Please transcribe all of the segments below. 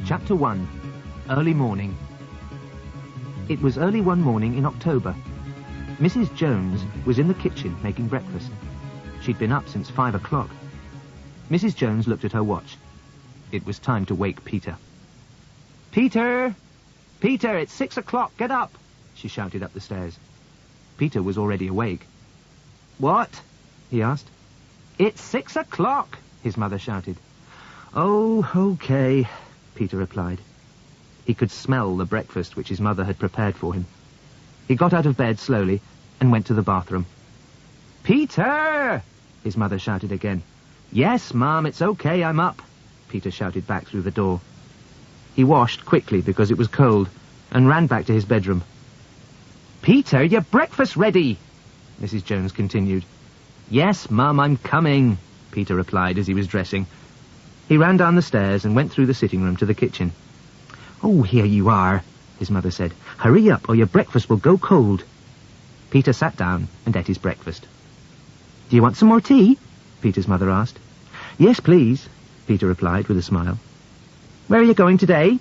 Chapter 1. Early Morning. It was early one morning in October. Mrs. Jones was in the kitchen making breakfast. She'd been up since 5 o'clock. Mrs. Jones looked at her watch. It was time to wake Peter. "Peter! Peter, it's 6 o'clock, get up!" she shouted up the stairs. Peter was already awake. "What?" he asked. "It's 6 o'clock!" his mother shouted. "Oh, okay," Peter replied. He could smell the breakfast which his mother had prepared for him. He got out of bed slowly and went to the bathroom. "Peter!" his mother shouted again. "Yes, Mum, it's okay, I'm up," Peter shouted back through the door. He washed quickly because it was cold and ran back to his bedroom. "Peter, your breakfast ready," Mrs. Jones continued. "Yes, Mum, I'm coming," Peter replied as he was dressing. He ran down the stairs and went through the sitting room to the kitchen. "Oh, here you are," his mother said. "Hurry up or your breakfast will go cold." Peter sat down and ate his breakfast. "Do you want some more tea?" Peter's mother asked. "Yes, please," Peter replied with a smile. "Where are you going today?"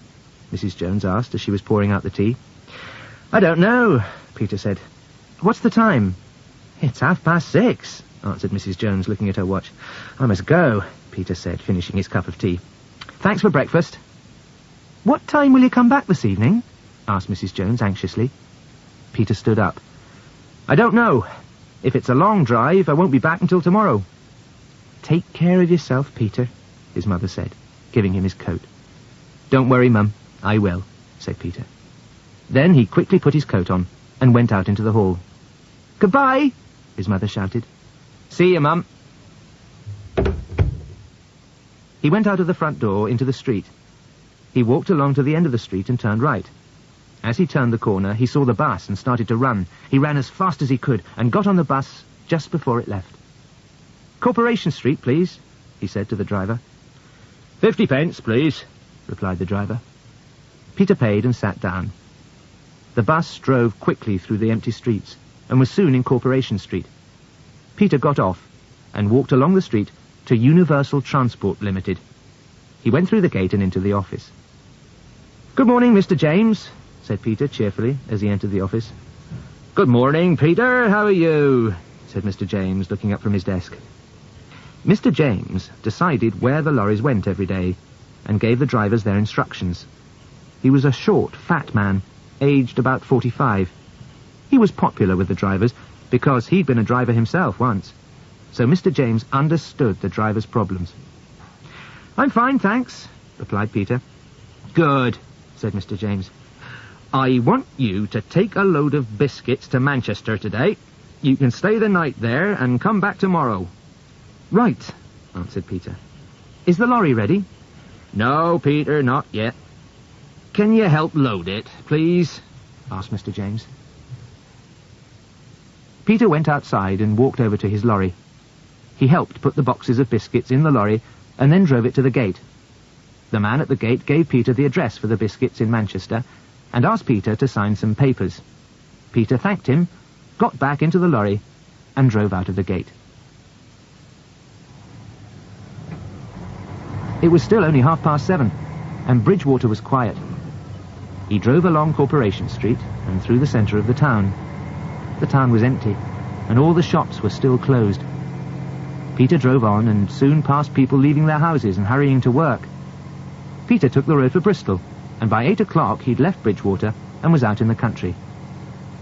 Mrs. Jones asked as she was pouring out the tea. "I don't know," Peter said. "What's the time?" "It's 6:30, answered Mrs. Jones, looking at her watch. "I must go," Peter said, finishing his cup of tea. "Thanks for breakfast." "What time will you come back this evening?" asked Mrs. Jones anxiously. Peter stood up. "I don't know. If it's a long drive, I won't be back until tomorrow." "Take care of yourself, Peter," his mother said, giving him his coat. "Don't worry, Mum, I will," said Peter. Then he quickly put his coat on and went out into the hall. "Goodbye," his mother shouted. "See you, Mum." He went out of the front door into the street. He walked along to the end of the street and turned right. As he turned the corner, he saw the bus and started to run. He ran as fast as he could and got on the bus just before it left. "Corporation Street, please," he said to the driver. 50 pence, please," replied the driver. Peter paid and sat down. The bus drove quickly through the empty streets and was soon in Corporation Street. Peter got off and walked along the street to Universal Transport Limited. He went through the gate and into the office. "Good morning, Mr. James," said Peter cheerfully as he entered the office. "Good morning, Peter. How are you?" said Mr. James, looking up from his desk. Mr. James decided where the lorries went every day and gave the drivers their instructions. He was a short, fat man, aged about 45. He was popular with the drivers because he'd been a driver himself once. So Mr. James understood the drivers' problems. "I'm fine, thanks," replied Peter. "Good," said Mr. James. "I want you to take a load of biscuits to Manchester today. You can stay the night there and come back tomorrow." "Right," answered Peter. "Is the lorry ready?" "No, Peter, not yet." "Can you help load it, please?" asked Mr. James. Peter went outside and walked over to his lorry. He helped put the boxes of biscuits in the lorry and then drove it to the gate. The man at the gate gave Peter the address for the biscuits in Manchester and asked Peter to sign some papers. Peter thanked him, got back into the lorry and drove out of the gate. It was still only 7:30, and Bridgewater was quiet. He drove along Corporation Street and through the centre of the town. The town was empty, and all the shops were still closed. Peter drove on and soon passed people leaving their houses and hurrying to work. Peter took the road for Bristol, and by 8 o'clock he'd left Bridgewater and was out in the country.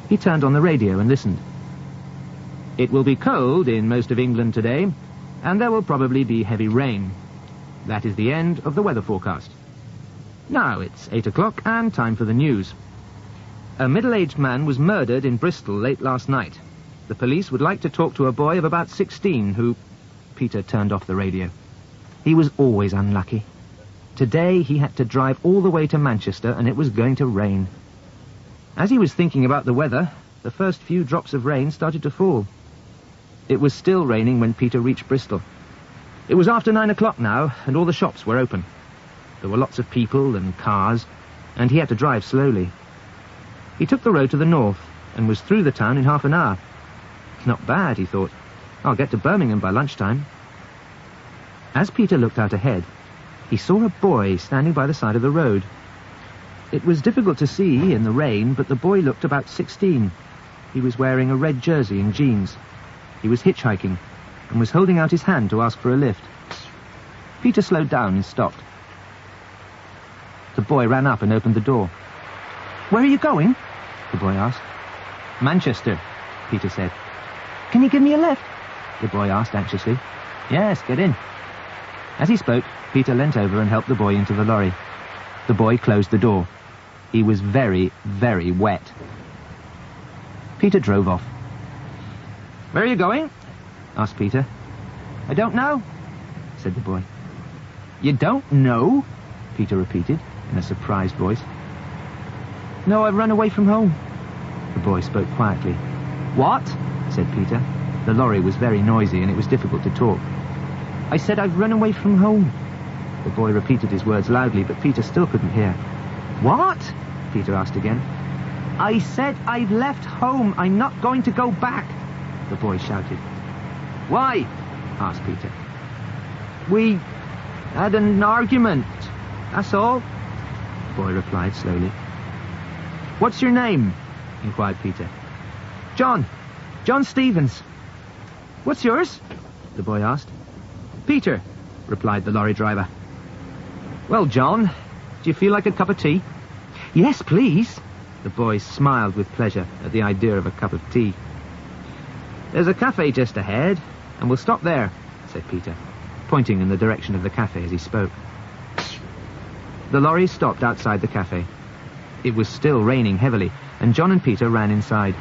He turned on the radio and listened. "It will be cold in most of England today, and there will probably be heavy rain. That is the end of the weather forecast. Now it's 8 o'clock and time for the news. A middle-aged man was murdered in Bristol late last night. The police would like to talk to a boy of about 16 who..." Peter turned off the radio. He was always unlucky. Today he had to drive all the way to Manchester and it was going to rain. As he was thinking about the weather, the first few drops of rain started to fall. It was still raining when Peter reached Bristol. It was after 9 o'clock now, and all the shops were open. There were lots of people and cars, and he had to drive slowly. He took the road to the north, and was through the town in half an hour. Not bad, he thought. I'll get to Birmingham by lunchtime. As Peter looked out ahead, he saw a boy standing by the side of the road. It was difficult to see in the rain, but the boy looked about 16. He was wearing a red jersey and jeans. He was hitchhiking and was holding out his hand to ask for a lift. Peter slowed down and stopped. The boy ran up and opened the door. "Where are you going?" the boy asked. "Manchester," Peter said. "Can you give me a lift?" the boy asked anxiously. "Yes, get in." As he spoke, Peter leant over and helped the boy into the lorry. The boy closed the door. He was very, very wet. Peter drove off. "Where are you going?" asked Peter. "I don't know," said the boy. "You don't know?" Peter repeated in a surprised voice. "No, I've run away from home." The boy spoke quietly. "What?" said Peter. The lorry was very noisy and it was difficult to talk. "I said I've run away from home." The boy repeated his words loudly, but Peter still couldn't hear. "What?" Peter asked again. "I said I've left home. I'm not going to go back," the boy shouted. "Why?" asked Peter. "We had an argument, that's all," the boy replied slowly. "What's your name?" inquired Peter. "John Stevens." "What's yours?" the boy asked. "Peter," replied the lorry driver. "Well, John, do you feel like a cup of tea?" "Yes, please." The boy smiled with pleasure at the idea of a cup of tea. "There's a cafe just ahead, and we'll stop there," said Peter, pointing in the direction of the cafe as he spoke. The lorry stopped outside the cafe. It was still raining heavily, and John and Peter ran inside.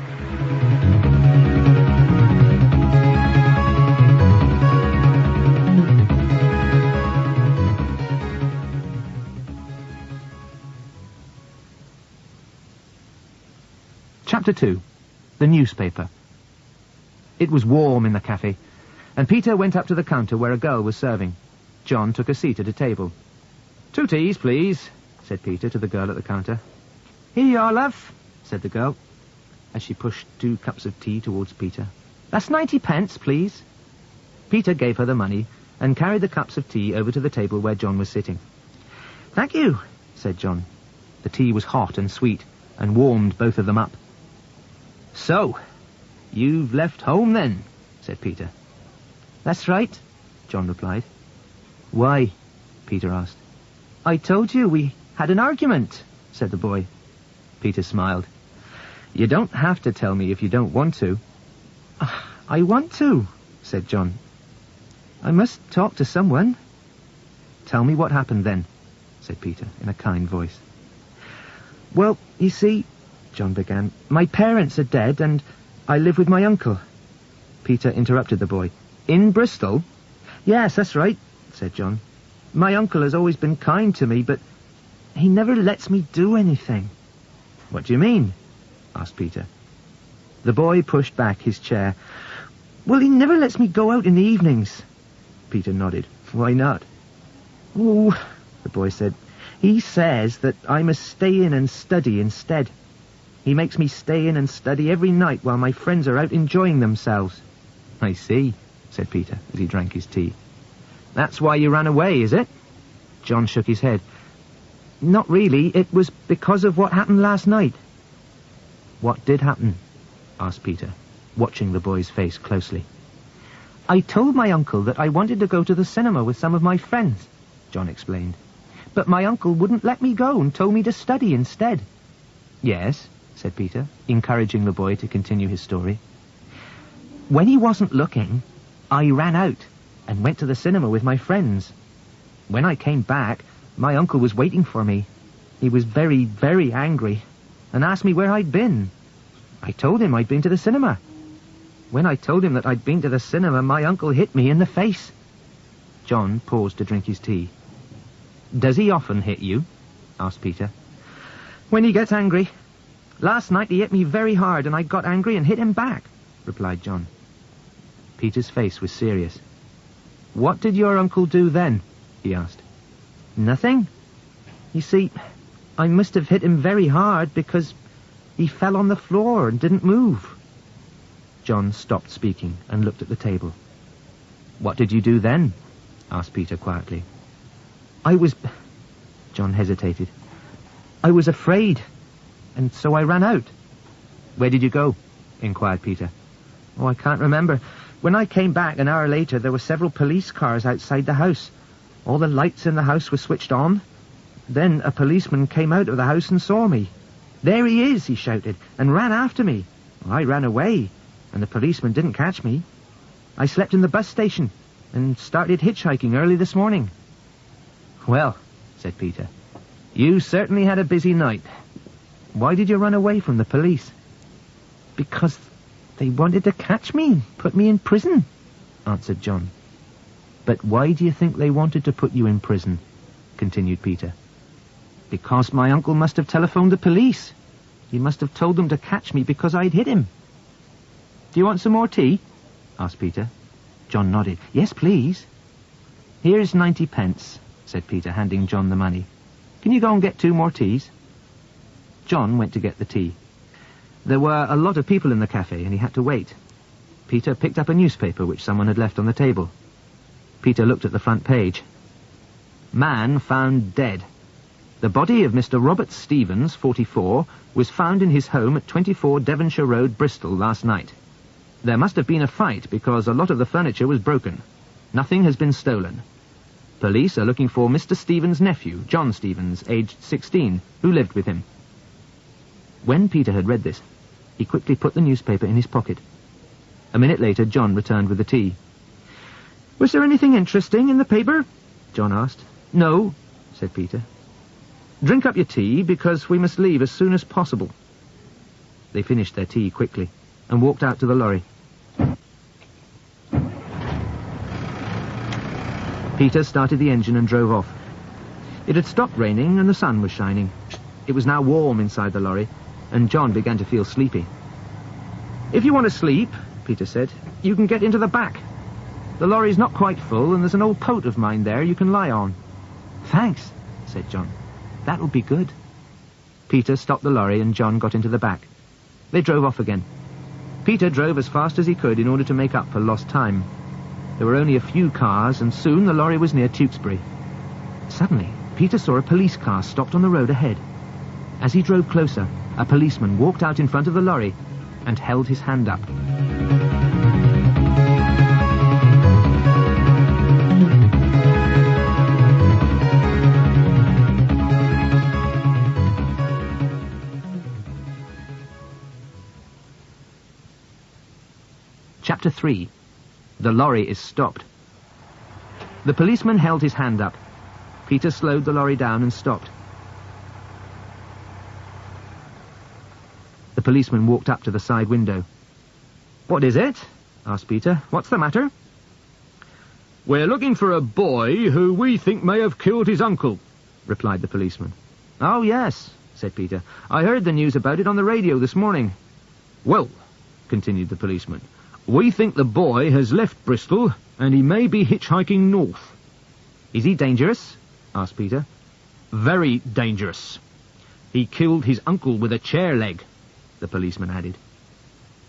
Chapter 2. The Newspaper. It was warm in the cafe, and Peter went up to the counter where a girl was serving. John took a seat at a table. "2 teas, please," said Peter to the girl at the counter. "Here you are, love," said the girl, as she pushed 2 cups of tea towards Peter. "That's 90 pence, please." Peter gave her the money and carried the cups of tea over to the table where John was sitting. "Thank you," said John. The tea was hot and sweet, and warmed both of them up. "So, you've left home then?" said Peter. "That's right," John replied. "Why?" Peter asked. "I told you we had an argument," said the boy. Peter smiled. "You don't have to tell me if you don't want to." "I want to," said John. "I must talk to someone." "Tell me what happened then," said Peter in a kind voice. "Well, you see," John began, "my parents are dead and I live with my uncle." Peter interrupted the boy. "In Bristol?" "Yes, that's right," said John. "My uncle has always been kind to me, but he never lets me do anything." "What do you mean?" asked Peter. The boy pushed back his chair. "Well, he never lets me go out in the evenings." Peter nodded. "Why not?" "Oh," the boy said, "he says that I must stay in and study instead. He makes me stay in and study every night while my friends are out enjoying themselves." "I see," said Peter as he drank his tea. "That's why you ran away, is it?" John shook his head. "Not really. It was because of what happened last night." "What did happen?" asked Peter, watching the boy's face closely. "I told my uncle that I wanted to go to the cinema with some of my friends," John explained. "But my uncle wouldn't let me go and told me to study instead." "Yes," said Peter, encouraging the boy to continue his story. "When he wasn't looking, I ran out and went to the cinema with my friends. When I came back, my uncle was waiting for me. He was very, very angry and asked me where I'd been. I told him I'd been to the cinema. When I told him that I'd been to the cinema, my uncle hit me in the face." John paused to drink his tea. "Does he often hit you?" asked Peter. "When he gets angry. Last night he hit me very hard and I got angry and hit him back," replied John. Peter's face was serious. "What did your uncle do then?" he asked. "Nothing. You see, I must have hit him very hard because he fell on the floor and didn't move." John stopped speaking and looked at the table. "What did you do then?" asked Peter quietly. John hesitated. I was afraid, and so I ran out. Where did you go? Inquired Peter. Oh, I can't remember. When I came back an hour later, there were several police cars outside the house. All the lights in the house were switched on. Then a policeman came out of the house and saw me. There he is, he shouted, and ran after me. I ran away, and the policeman didn't catch me. I slept in the bus station and started hitchhiking early this morning. Well, said Peter, you certainly had a busy night. Why did you run away from the police? Because they wanted to catch me, put me in prison, answered John. But why do you think they wanted to put you in prison? Continued Peter. Because my uncle must have telephoned the police. He must have told them to catch me because I'd hit him. Do you want some more tea? Asked Peter. John nodded. Yes, please. Here's 90 pence, said Peter, handing John the money. Can you go and get 2 more teas? John went to get the tea. There were a lot of people in the cafe, and he had to wait. Peter picked up a newspaper which someone had left on the table. Peter looked at the front page. Man found dead. The body of Mr. Robert Stevens, 44, was found in his home at 24 Devonshire Road, Bristol, last night. There must have been a fight because a lot of the furniture was broken. Nothing has been stolen. Police are looking for Mr. Stevens' nephew, John Stevens, aged 16, who lived with him. When Peter had read this, he quickly put the newspaper in his pocket. A minute later, John returned with the tea. Was there anything interesting in the paper? John asked. No, said Peter. Drink up your tea, because we must leave as soon as possible. They finished their tea quickly and walked out to the lorry. Peter started the engine and drove off. It had stopped raining and the sun was shining. It was now warm inside the lorry, and John began to feel sleepy. If you want to sleep, Peter said, you can get into the back. The lorry's not quite full, and there's an old coat of mine there you can lie on. Thanks, said John. That'll be good. Peter stopped the lorry and John got into the back. They drove off again. Peter drove as fast as he could in order to make up for lost time. There were only a few cars, and soon the lorry was near Tewkesbury. Suddenly, Peter saw a police car stopped on the road ahead. As he drove closer, a policeman walked out in front of the lorry and held his hand up. Chapter 3. The lorry is stopped. The policeman held his hand up. Peter slowed the lorry down and stopped. The policeman walked up to the side window. What is it? Asked Peter. What's the matter? We're looking for a boy who we think may have killed his uncle, replied the policeman. Oh, yes, said Peter. I heard the news about it on the radio this morning. Well, continued the policeman, we think the boy has left Bristol, and he may be hitchhiking north. Is he dangerous? Asked Peter. Very dangerous. He killed his uncle with a chair leg, the policeman added.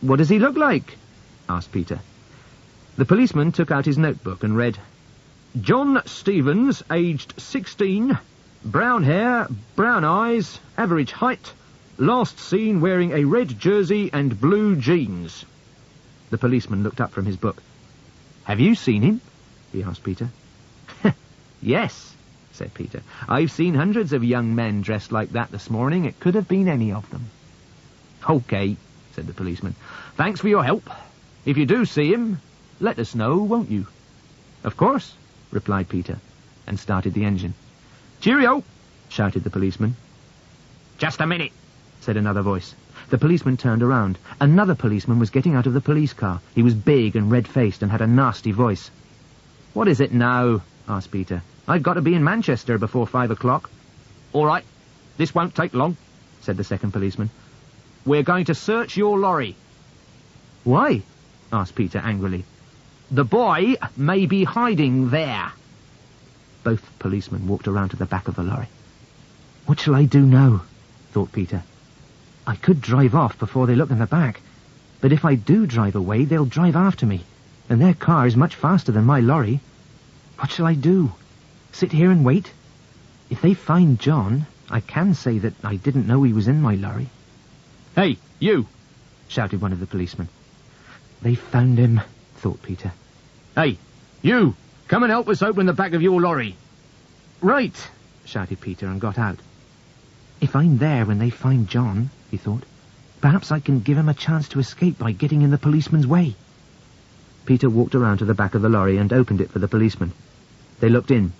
What does he look like? Asked Peter. The policeman took out his notebook and read, John Stevens, aged 16, brown hair, brown eyes, average height, last seen wearing a red jersey and blue jeans. The policeman looked up from his book. Have you seen him? He asked Peter. Yes, said Peter. I've seen hundreds of young men dressed like that this morning. It could have been any of them. Okay, said the policeman. Thanks for your help. If you do see him, let us know, won't you? Of course, replied Peter, and started the engine. Cheerio, shouted the policeman. Just a minute, said another voice. The policeman turned around. Another policeman was getting out of the police car. He was big and red-faced and had a nasty voice. What is it now? Asked Peter. I've got to be in Manchester before 5 o'clock. All right, this won't take long, said the second policeman. We're going to search your lorry. Why? Asked Peter angrily. The boy may be hiding there. Both policemen walked around to the back of the lorry. What shall I do now? Thought Peter. I could drive off before they look in the back, but if I do drive away, they'll drive after me, and their car is much faster than my lorry. What shall I do? Sit here and wait, If they find John, I can say that I didn't know he was in my lorry. Hey, you! Shouted one of the policemen. They found him, thought Peter. Hey, you! Come and help us open the back of your lorry. Right, shouted Peter and got out. If I'm there when they find John, he thought, perhaps I can give him a chance to escape by getting in the policeman's way. Peter walked around to the back of the lorry and opened it for the policeman. They looked in.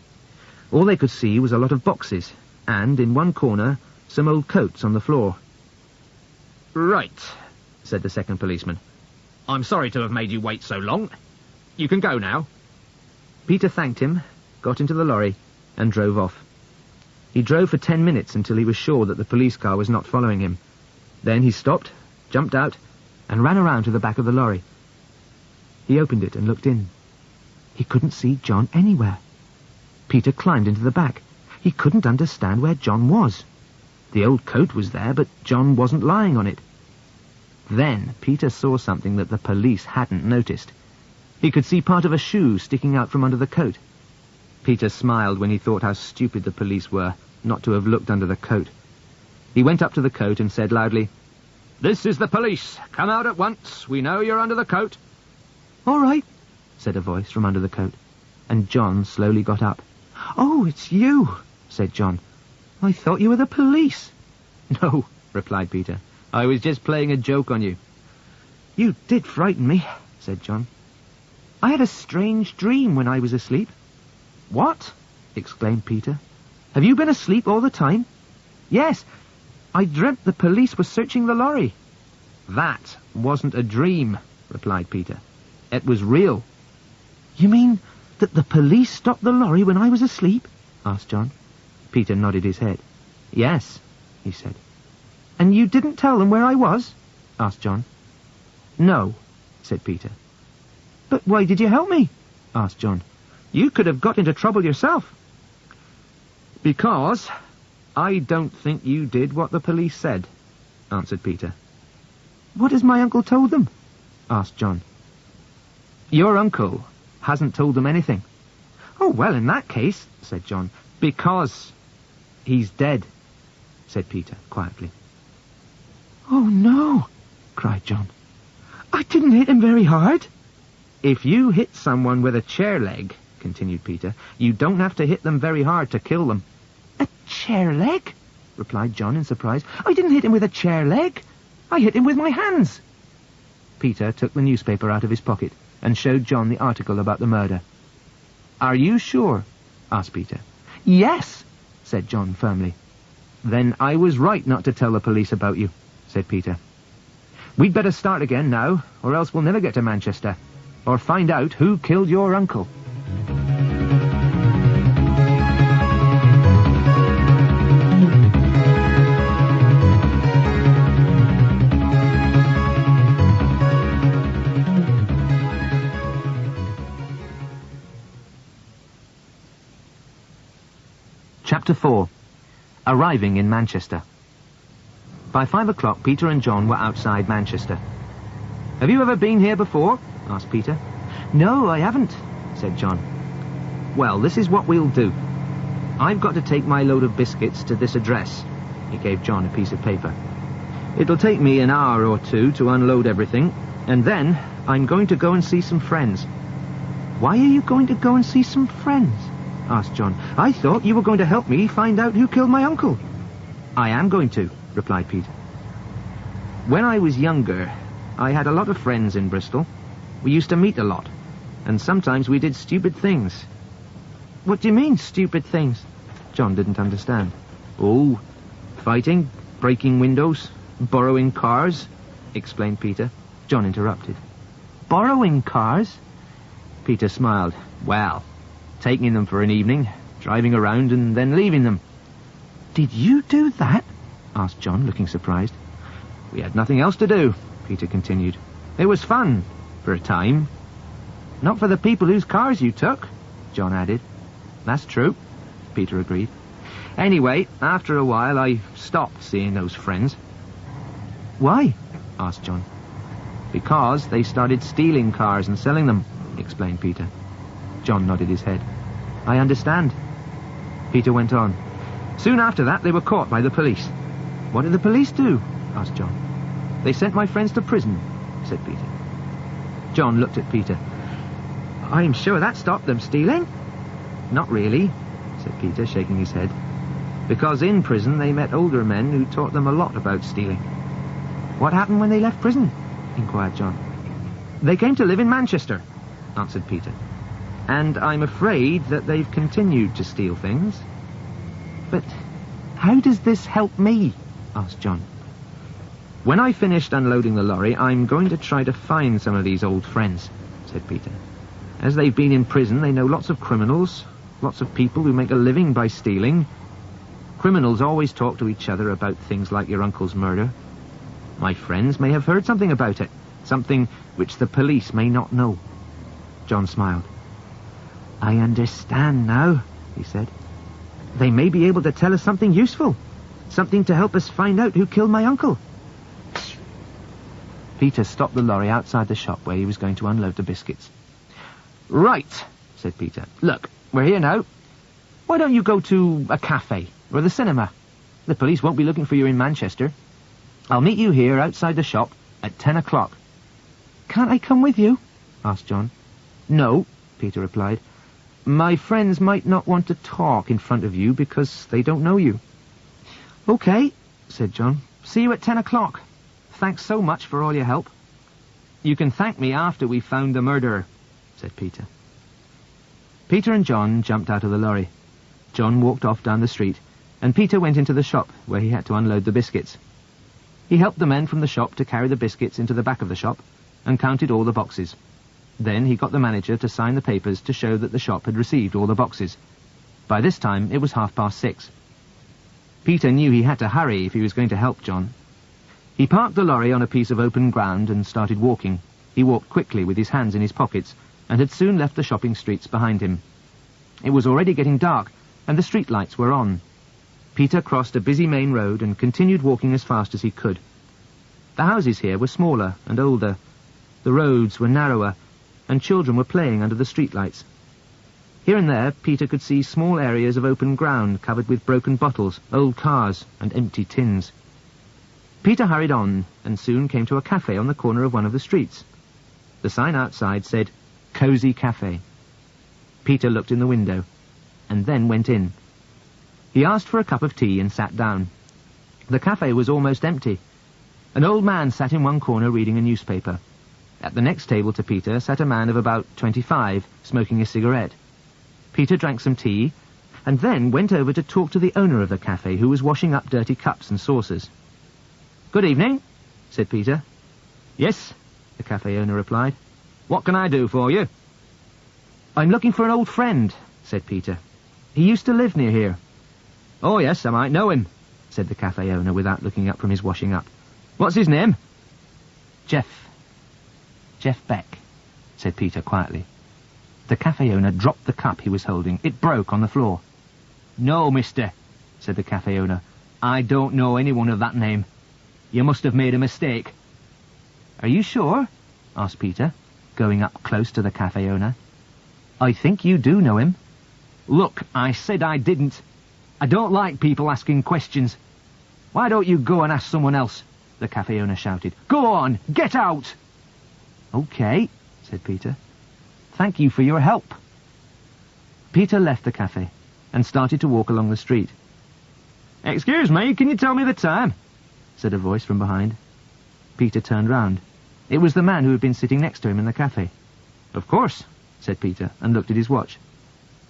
All they could see was a lot of boxes, and, in one corner, some old coats on the floor. Right, said the second policeman. I'm sorry to have made you wait so long. You can go now. Peter thanked him, got into the lorry, and drove off. He drove for 10 minutes until he was sure that the police car was not following him. Then he stopped, jumped out, and ran around to the back of the lorry. He opened it and looked in. He couldn't see John anywhere. Peter climbed into the back. He couldn't understand where John was. The old coat was there, but John wasn't lying on it. Then Peter saw something that the police hadn't noticed. He could see part of a shoe sticking out from under the coat. Peter smiled when he thought how stupid the police were not to have looked under the coat. He went up to the coat and said loudly, "This is the police. Come out at once. We know you're under the coat." "All right," said a voice from under the coat, and John slowly got up. "Oh, it's you," said John. "I thought you were the police." "No," replied Peter. "I was just playing a joke on you." "You did frighten me," said John. "I had a strange dream when I was asleep." "What?" exclaimed Peter. "Have you been asleep all the time?" "Yes. I dreamt the police were searching the lorry." "That wasn't a dream," replied Peter. "It was real." "You mean that the police stopped the lorry when I was asleep?" asked John. Peter nodded his head. "Yes," he said. "And you didn't tell them where I was?" asked John. "No," said Peter. "But why did you help me?" asked John. "You could have got into trouble yourself." "Because I don't think you did what the police said," answered Peter. "What has my uncle told them?" asked John. "Your uncle hasn't told them anything." "Oh, well, in that case," said John. "Because he's dead," said Peter quietly. "Oh, no," cried John. "I didn't hit him very hard." "If you hit someone with a chair leg," continued Peter, "you don't have to hit them very hard to kill them." "A chair leg?" replied John in surprise. "I didn't hit him with a chair leg. I hit him with my hands." Peter took the newspaper out of his pocket and showed John the article about the murder. "Are you sure?" asked Peter. "Yes," said John firmly. "Then I was right not to tell the police about you," said Peter. "We'd better start again now, or else we'll never get to Manchester, or find out who killed your uncle." Chapter 4. Arriving in Manchester. By 5 o'clock, Peter and John were outside Manchester. "Have you ever been here before?" asked Peter. "No, I haven't," said John. "Well, this is what we'll do. I've got to take my load of biscuits to this address." He gave John a piece of paper. "It'll take me an hour or two to unload everything, and then I'm going to go and see some friends." "Why are you going to go and see some friends?" asked John. "I thought you were going to help me find out who killed my uncle." "I am going to," replied Peter. "When I was younger, I had a lot of friends in Bristol. We used to meet a lot, and sometimes we did stupid things." "What do you mean, stupid things?" John didn't understand. "Oh, fighting, breaking windows, borrowing cars," explained Peter. John interrupted. "Borrowing cars?" Peter smiled. "Well, taking them for an evening, driving around and then leaving them." "Did you do that?" asked John, looking surprised. "We had nothing else to do," Peter continued. "It was fun, for a time." "Not for the people whose cars you took," John added. "That's true," Peter agreed. "Anyway, after a while I stopped seeing those friends." "Why?" asked John. "Because they started stealing cars and selling them," explained Peter. John nodded his head. "I understand." Peter went on. Soon after that, they were caught by the police. What did the police do? Asked John. They sent my friends to prison, said Peter. John looked at Peter. I'm sure that stopped them stealing. Not really, said Peter, shaking his head. Because in prison they met older men who taught them a lot about stealing. What happened when they left prison? Inquired John. They came to live in Manchester, answered Peter. And I'm afraid that they've continued to steal things. But how does this help me? Asked John. When I finished unloading the lorry, I'm going to try to find some of these old friends, said Peter. As they've been in prison, they know lots of criminals, lots of people who make a living by stealing. Criminals always talk to each other about things like your uncle's murder. My friends may have heard something about it, something which the police may not know. John smiled. I understand now, he said. They may be able to tell us something useful, something to help us find out who killed my uncle. Peter stopped the lorry outside the shop where he was going to unload the biscuits. Right, said Peter. Look, we're here now. Why don't you go to a cafe or the cinema? The police won't be looking for you in Manchester. I'll meet you here outside the shop at 10 o'clock. Can't I come with you? Asked John. No, Peter replied. My friends might not want to talk in front of you because they don't know you. Okay, said John. See you at 10 o'clock. Thanks so much for all your help. You can thank me after we've found the murderer, said Peter. Peter and John jumped out of the lorry. John walked off down the street, and Peter went into the shop where he had to unload the biscuits. He helped the men from the shop to carry the biscuits into the back of the shop and counted all the boxes. Then he got the manager to sign the papers to show that the shop had received all the boxes. By this time, it was 6:30. Peter knew he had to hurry if he was going to help John. He parked the lorry on a piece of open ground and started walking. He walked quickly with his hands in his pockets and had soon left the shopping streets behind him. It was already getting dark, and the street lights were on. Peter crossed a busy main road and continued walking as fast as he could. The houses here were smaller and older. The roads were narrower, and children were playing under the streetlights. Here and there, Peter could see small areas of open ground covered with broken bottles, old cars, and empty tins. Peter hurried on and soon came to a cafe on the corner of one of the streets. The sign outside said, Cosy Cafe. Peter looked in the window, and then went in. He asked for a cup of tea and sat down. The cafe was almost empty. An old man sat in one corner reading a newspaper. At the next table to Peter sat a man of about 25, smoking a cigarette. Peter drank some tea, and then went over to talk to the owner of the cafe, who was washing up dirty cups and saucers. Good evening, said Peter. Yes, the cafe owner replied. What can I do for you? I'm looking for an old friend, said Peter. He used to live near here. Oh, yes, I might know him, said the cafe owner without looking up from his washing up. What's his name? Jeff Beck, said Peter quietly. The cafe owner dropped the cup he was holding. It broke on the floor. No, mister, said the cafe owner. I don't know anyone of that name. You must have made a mistake. Are you sure? Asked Peter, going up close to the cafe owner. I think you do know him. Look, I said I didn't. I don't like people asking questions. Why don't you go and ask someone else? The cafe owner shouted. Go on, get out! Okay, said Peter. Thank you for your help. Peter left the cafe and started to walk along the street. Excuse me, can you tell me the time? Said a voice from behind. Peter turned round. It was the man who had been sitting next to him in the cafe. Of course, said Peter, and looked at his watch.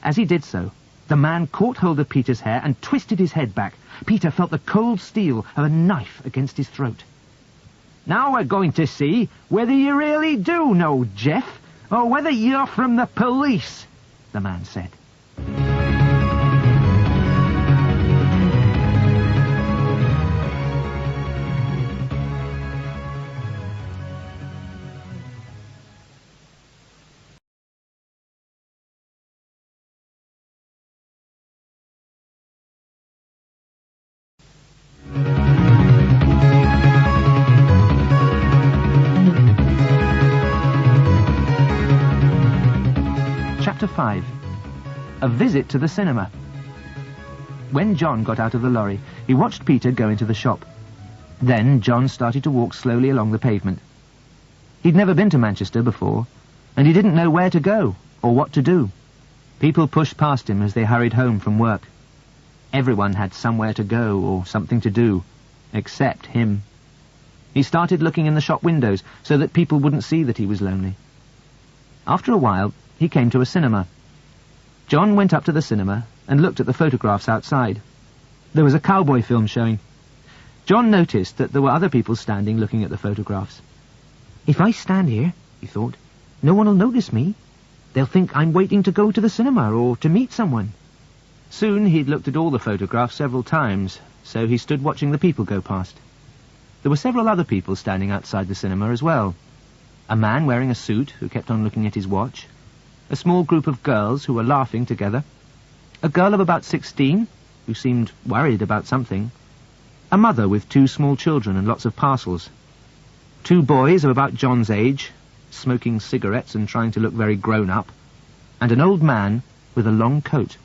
As he did so, the man caught hold of Peter's hair and twisted his head back. Peter felt the cold steel of a knife against his throat. Now we're going to see whether you really do know Jeff, or whether you're from the police, the man said. Chapter 5. A visit to the cinema. When John got out of the lorry, he watched Peter go into the shop. Then John started to walk slowly along the pavement. He'd never been to Manchester before, and he didn't know where to go or what to do. People pushed past him as they hurried home from work. Everyone had somewhere to go or something to do, except him. He started looking in the shop windows so that people wouldn't see that he was lonely. After a while, he came to a cinema. John went up to the cinema and looked at the photographs outside. There was a cowboy film showing. John noticed that there were other people standing looking at the photographs. If I stand here, he thought, no one will notice me. They'll think I'm waiting to go to the cinema or to meet someone. Soon he'd looked at all the photographs several times, so he stood watching the people go past. There were several other people standing outside the cinema as well. A man wearing a suit who kept on looking at his watch. A small group of girls who were laughing together. A girl of about 16 who seemed worried about something. A mother with 2 small children and lots of parcels. 2 boys of about John's age, smoking cigarettes and trying to look very grown up. And an old man with a long coat.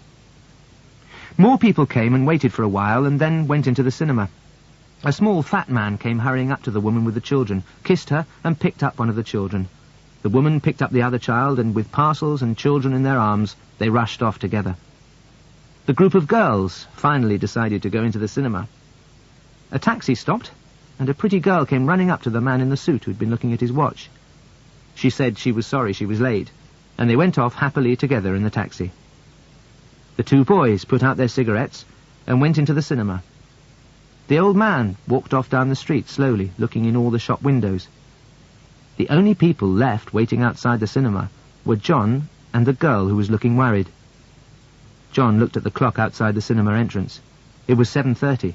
More people came and waited for a while and then went into the cinema. A small fat man came hurrying up to the woman with the children, kissed her and picked up one of the children. The woman picked up the other child, and with parcels and children in their arms, they rushed off together. The group of girls finally decided to go into the cinema. A taxi stopped, and a pretty girl came running up to the man in the suit who'd been looking at his watch. She said she was sorry she was late, and they went off happily together in the taxi. The 2 boys put out their cigarettes and went into the cinema. The old man walked off down the street slowly, looking in all the shop windows. The only people left waiting outside the cinema were John and the girl who was looking worried. John looked at the clock outside the cinema entrance. It was 7:30.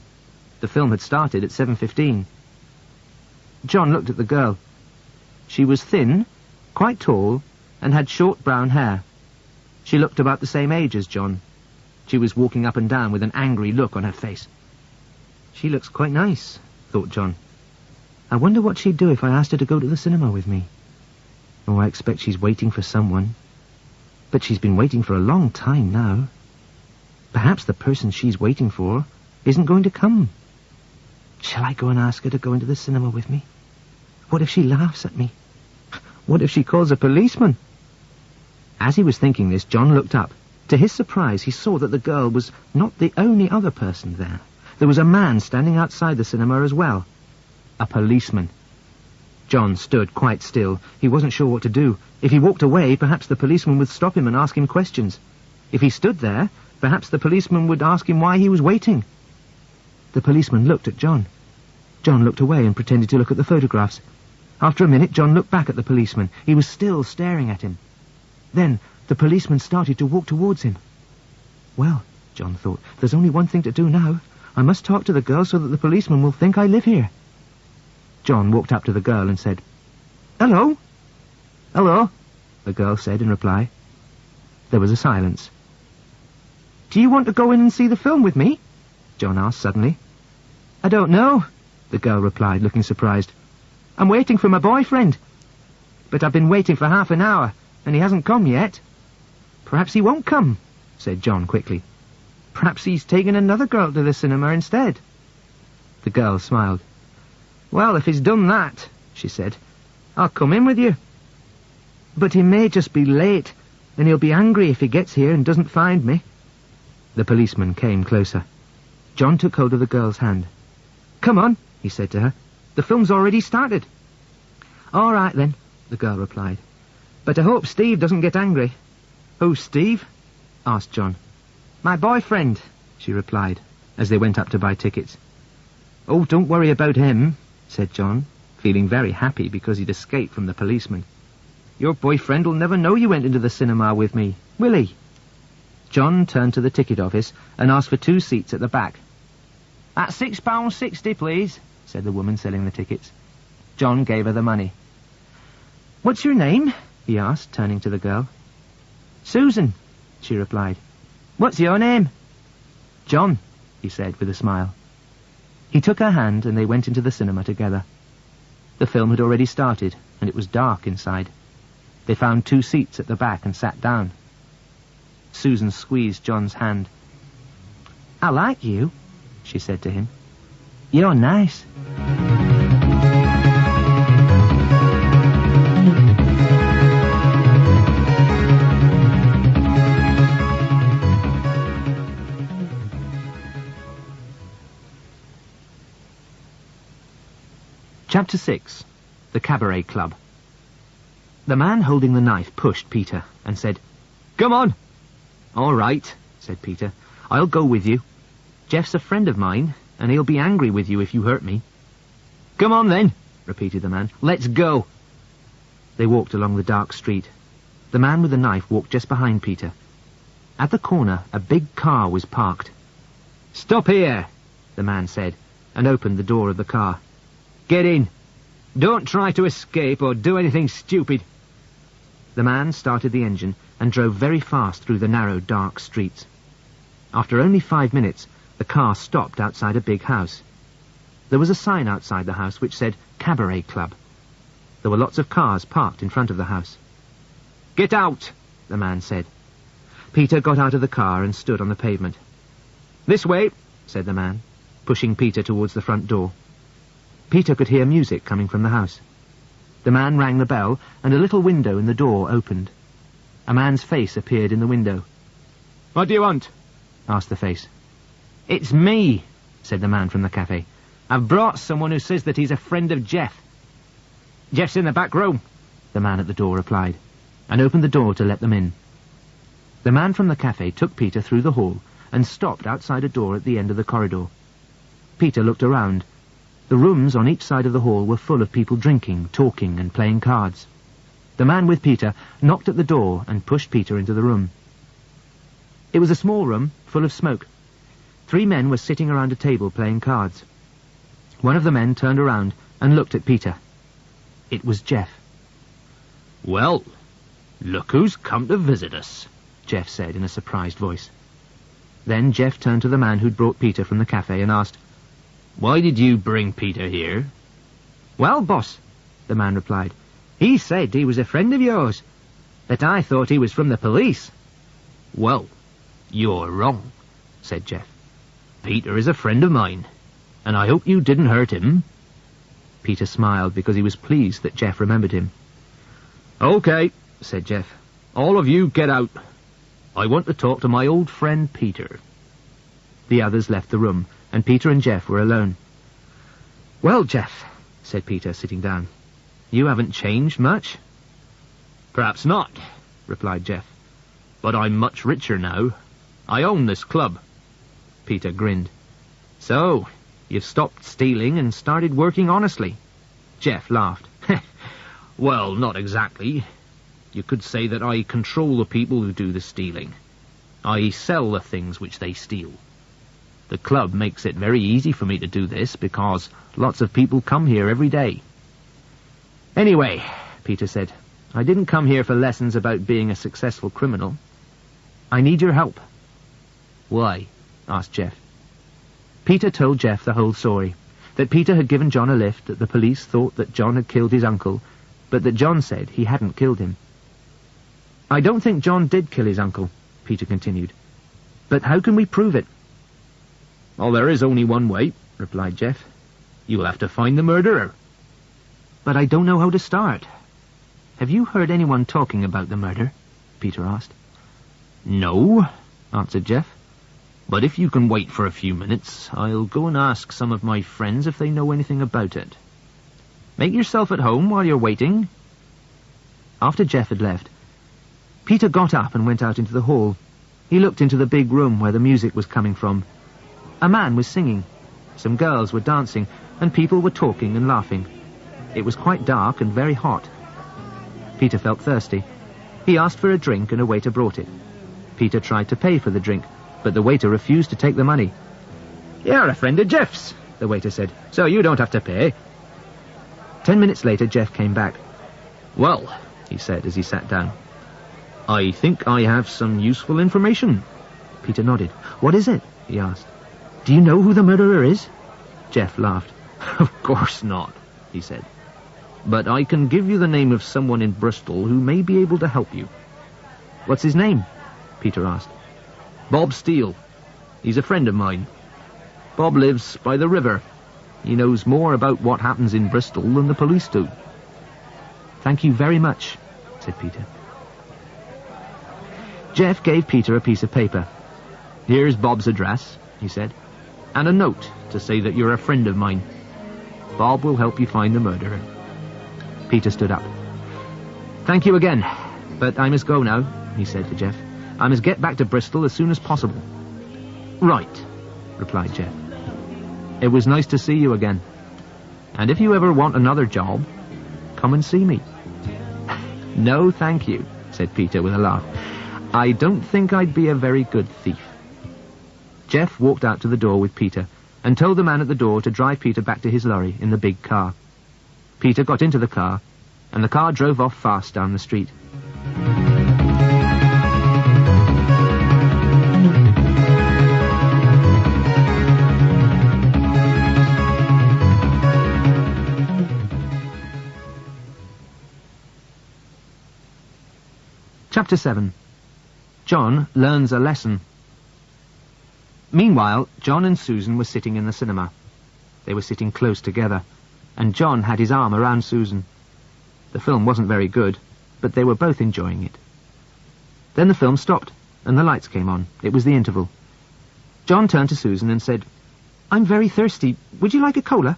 The film had started at 7:15. John looked at the girl. She was thin, quite tall, and had short brown hair. She looked about the same age as John. She was walking up and down with an angry look on her face. She looks quite nice, thought John. I wonder what she'd do if I asked her to go to the cinema with me. Oh, I expect she's waiting for someone. But she's been waiting for a long time now. Perhaps the person she's waiting for isn't going to come. Shall I go and ask her to go into the cinema with me? What if she laughs at me? What if she calls a policeman? As he was thinking this, John looked up. To his surprise, he saw that the girl was not the only other person there. There was a man standing outside the cinema as well. A policeman. John stood quite still. He wasn't sure what to do. If he walked away, perhaps the policeman would stop him and ask him questions. If he stood there, perhaps the policeman would ask him why he was waiting. The policeman looked at John. John looked away and pretended to look at the photographs. After a minute, John looked back at the policeman. He was still staring at him. Then the policeman started to walk towards him. Well, John thought, there's only one thing to do now. I must talk to the girl so that the policeman will think I live here. John walked up to the girl and said, Hello? Hello, the girl said in reply. There was a silence. Do you want to go in and see the film with me? John asked suddenly. I don't know, the girl replied, looking surprised. I'm waiting for my boyfriend. But I've been waiting for half an hour, and he hasn't come yet. Perhaps he won't come, said John quickly. Perhaps he's taken another girl to the cinema instead. The girl smiled. Well, if he's done that, she said, I'll come in with you. But he may just be late, and he'll be angry if he gets here and doesn't find me. The policeman came closer. John took hold of the girl's hand. Come on, he said to her. The film's already started. All right, then, the girl replied. But I hope Steve doesn't get angry. Who's Steve? Asked John. My boyfriend, she replied, as they went up to buy tickets. Oh, don't worry about him, said John, feeling very happy because he'd escaped from the policeman. Your boyfriend will never know you went into the cinema with me, will he? John turned to the ticket office and asked for 2 seats at the back. At £6.60, please, said the woman selling the tickets. John gave her the money. What's your name? He asked, turning to the girl. Susan, she replied. What's your name? John, he said with a smile. He took her hand and they went into the cinema together. The film had already started and it was dark inside. They found 2 seats at the back and sat down. Susan squeezed John's hand. "I like you," she said to him. "You're nice." Chapter 6. The Cabaret Club. The man holding the knife pushed Peter and said, "Come on." "All right," said Peter. "I'll go with you. Jeff's a friend of mine, and he'll be angry with you if you hurt me." "Come on, then," repeated the man. "Let's go." They walked along the dark street. The man with the knife walked just behind Peter. At the corner, a big car was parked. "Stop here," the man said, and opened the door of the car. "Get in. Don't try to escape or do anything stupid." The man started the engine and drove very fast through the narrow, dark streets. After only 5 minutes, the car stopped outside a big house. There was a sign outside the house which said Cabaret Club. There were lots of cars parked in front of the house. "Get out," the man said. Peter got out of the car and stood on the pavement. "This way," said the man, pushing Peter towards the front door. Peter could hear music coming from the house. The man rang the bell, and a little window in the door opened. A man's face appeared in the window. "What do you want?" asked the face. "It's me," said the man from the cafe. "I've brought someone who says that he's a friend of Jeff." "Jeff's in the back room," the man at the door replied, and opened the door to let them in. The man from the cafe took Peter through the hall and stopped outside a door at the end of the corridor. Peter looked around. The rooms on each side of the hall were full of people drinking, talking, and playing cards. The man with Peter knocked at the door and pushed Peter into the room. It was a small room, full of smoke. 3 men were sitting around a table playing cards. One of the men turned around and looked at Peter. It was Jeff. "Well, look who's come to visit us," Jeff said in a surprised voice. Then Jeff turned to the man who'd brought Peter from the cafe and asked, "Why did you bring Peter here?" "Well, boss," the man replied, "he said he was a friend of yours, but I thought he was from the police." "Well, you're wrong," said Jeff. "Peter is a friend of mine, and I hope you didn't hurt him." Peter smiled because he was pleased that Jeff remembered him. "Okay," said Jeff. "All of you get out. I want to talk to my old friend Peter." The others left the room, and Peter and Jeff were alone. "Well, Jeff," said Peter, sitting down, "you haven't changed much." "Perhaps not," replied Jeff. "But I'm much richer now. I own this club." Peter grinned. "So, you've stopped stealing and started working honestly?" Jeff laughed. "Well, not exactly. You could say that I control the people who do the stealing. I sell the things which they steal. The club makes it very easy for me to do this because lots of people come here every day." "Anyway," Peter said, "I didn't come here for lessons about being a successful criminal. I need your help." "Why?" asked Jeff. Peter told Jeff the whole story, that Peter had given John a lift, that the police thought that John had killed his uncle, but that John said he hadn't killed him. "I don't think John did kill his uncle," Peter continued. "But how can we prove it?" "Well, there is only one way," replied Jeff. "You'll have to find the murderer." "But I don't know how to start." "Have you heard anyone talking about the murder?" Peter asked. "No," answered Jeff. "But if you can wait for a few minutes, I'll go and ask some of my friends if they know anything about it." "Make yourself at home while you're waiting." After Jeff had left, Peter got up and went out into the hall. He looked into the big room where the music was coming from. A man was singing. Some girls were dancing, and people were talking and laughing. It was quite dark and very hot. Peter felt thirsty. He asked for a drink, and a waiter brought it. Peter tried to pay for the drink, but the waiter refused to take the money. "You're a friend of Jeff's," the waiter said, "so you don't have to pay." 10 minutes later, Jeff came back. "Well," he said as he sat down, "I think I have some useful information." Peter nodded. "What is it?" he asked. "Do you know who the murderer is?" Jeff laughed. "Of course not," he said. "But I can give you the name of someone in Bristol who may be able to help you." "What's his name?" Peter asked. "Bob Steele." He's a friend of mine. Bob lives by the river. He knows more about what happens in Bristol than the police do." "Thank you very much," said Peter. Jeff gave Peter a piece of paper. "Here's Bob's address," he said, "and a note to say that you're a friend of mine. Bob will help you find the murderer." Peter stood up. "Thank you again, but I must go now," he said to Jeff. "I must get back to Bristol as soon as possible." "Right," replied Jeff. "It was nice to see you again. And if you ever want another job, come and see me." "No, thank you," said Peter with a laugh. "I don't think I'd be a very good thief." Jeff walked out to the door with Peter and told the man at the door to drive Peter back to his lorry in the big car. Peter got into the car, and the car drove off fast down the street. Chapter 7. John learns a lesson. Meanwhile, John and Susan were sitting in the cinema. They were sitting close together, and John had his arm around Susan. The film wasn't very good, but they were both enjoying it. Then the film stopped, and the lights came on. It was the interval. John turned to Susan and said, "I'm very thirsty. Would you like a cola?"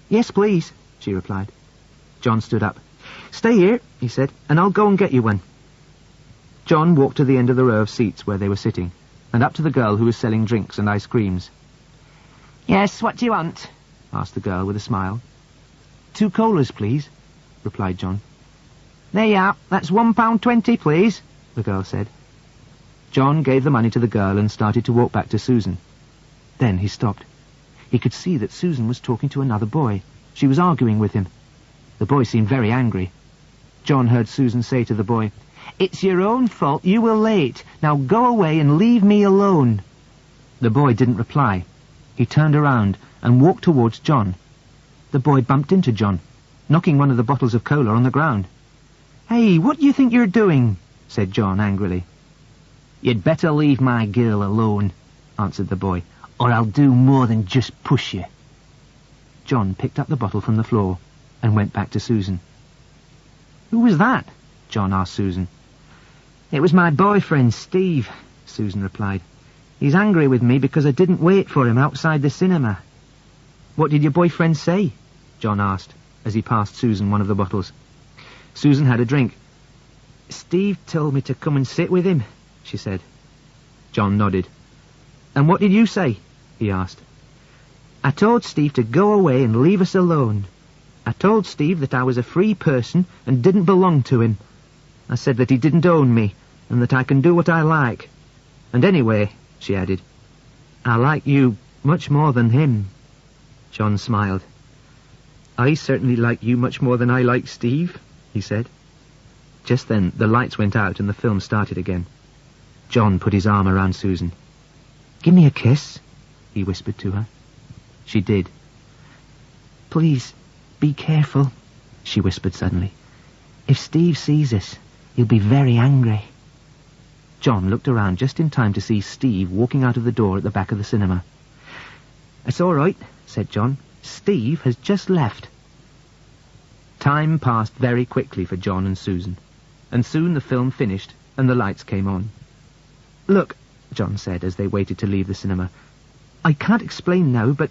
"Yes, please," she replied. John stood up. "Stay here," he said, "and I'll go and get you one." John walked to the end of the row of seats where they were sitting, and up to the girl who was selling drinks and ice creams. "Yes, what do you want?" asked the girl with a smile. "2 colas, please," replied John. "There you are. That's £1.20, please," the girl said. John gave the money to the girl and started to walk back to Susan. Then he stopped. He could see that Susan was talking to another boy. She was arguing with him. The boy seemed very angry. John heard Susan say to the boy, "It's your own fault. You were late. Now go away and leave me alone." The boy didn't reply. He turned around and walked towards John. The boy bumped into John, knocking one of the bottles of cola on the ground. "Hey, what do you think you're doing?" said John angrily. "You'd better leave my girl alone," answered the boy, "or I'll do more than just push you." John picked up the bottle from the floor and went back to Susan. "Who was that?" John asked Susan. "It was my boyfriend, Steve," Susan replied. "He's angry with me because I didn't wait for him outside the cinema." "What did your boyfriend say?" John asked, as he passed Susan one of the bottles. Susan had a drink. "Steve told me to come and sit with him," she said. John nodded. "And what did you say?" he asked. "I told Steve to go away and leave us alone. I told Steve that I was a free person and didn't belong to him. I said that he didn't own me, and that I can do what I like. And anyway," she added, "I like you much more than him." John smiled. "I certainly like you much more than I like Steve," he said. Just then the lights went out and the film started again. John put his arm around Susan. "Give me a kiss," he whispered to her. She did. "Please, be careful," she whispered suddenly. "If Steve sees us, he'll be very angry." John looked around just in time to see Steve walking out of the door at the back of the cinema. "It's all right," said John. "Steve has just left." Time passed very quickly for John and Susan, and soon the film finished and the lights came on. "Look," John said as they waited to leave the cinema, "I can't explain now, but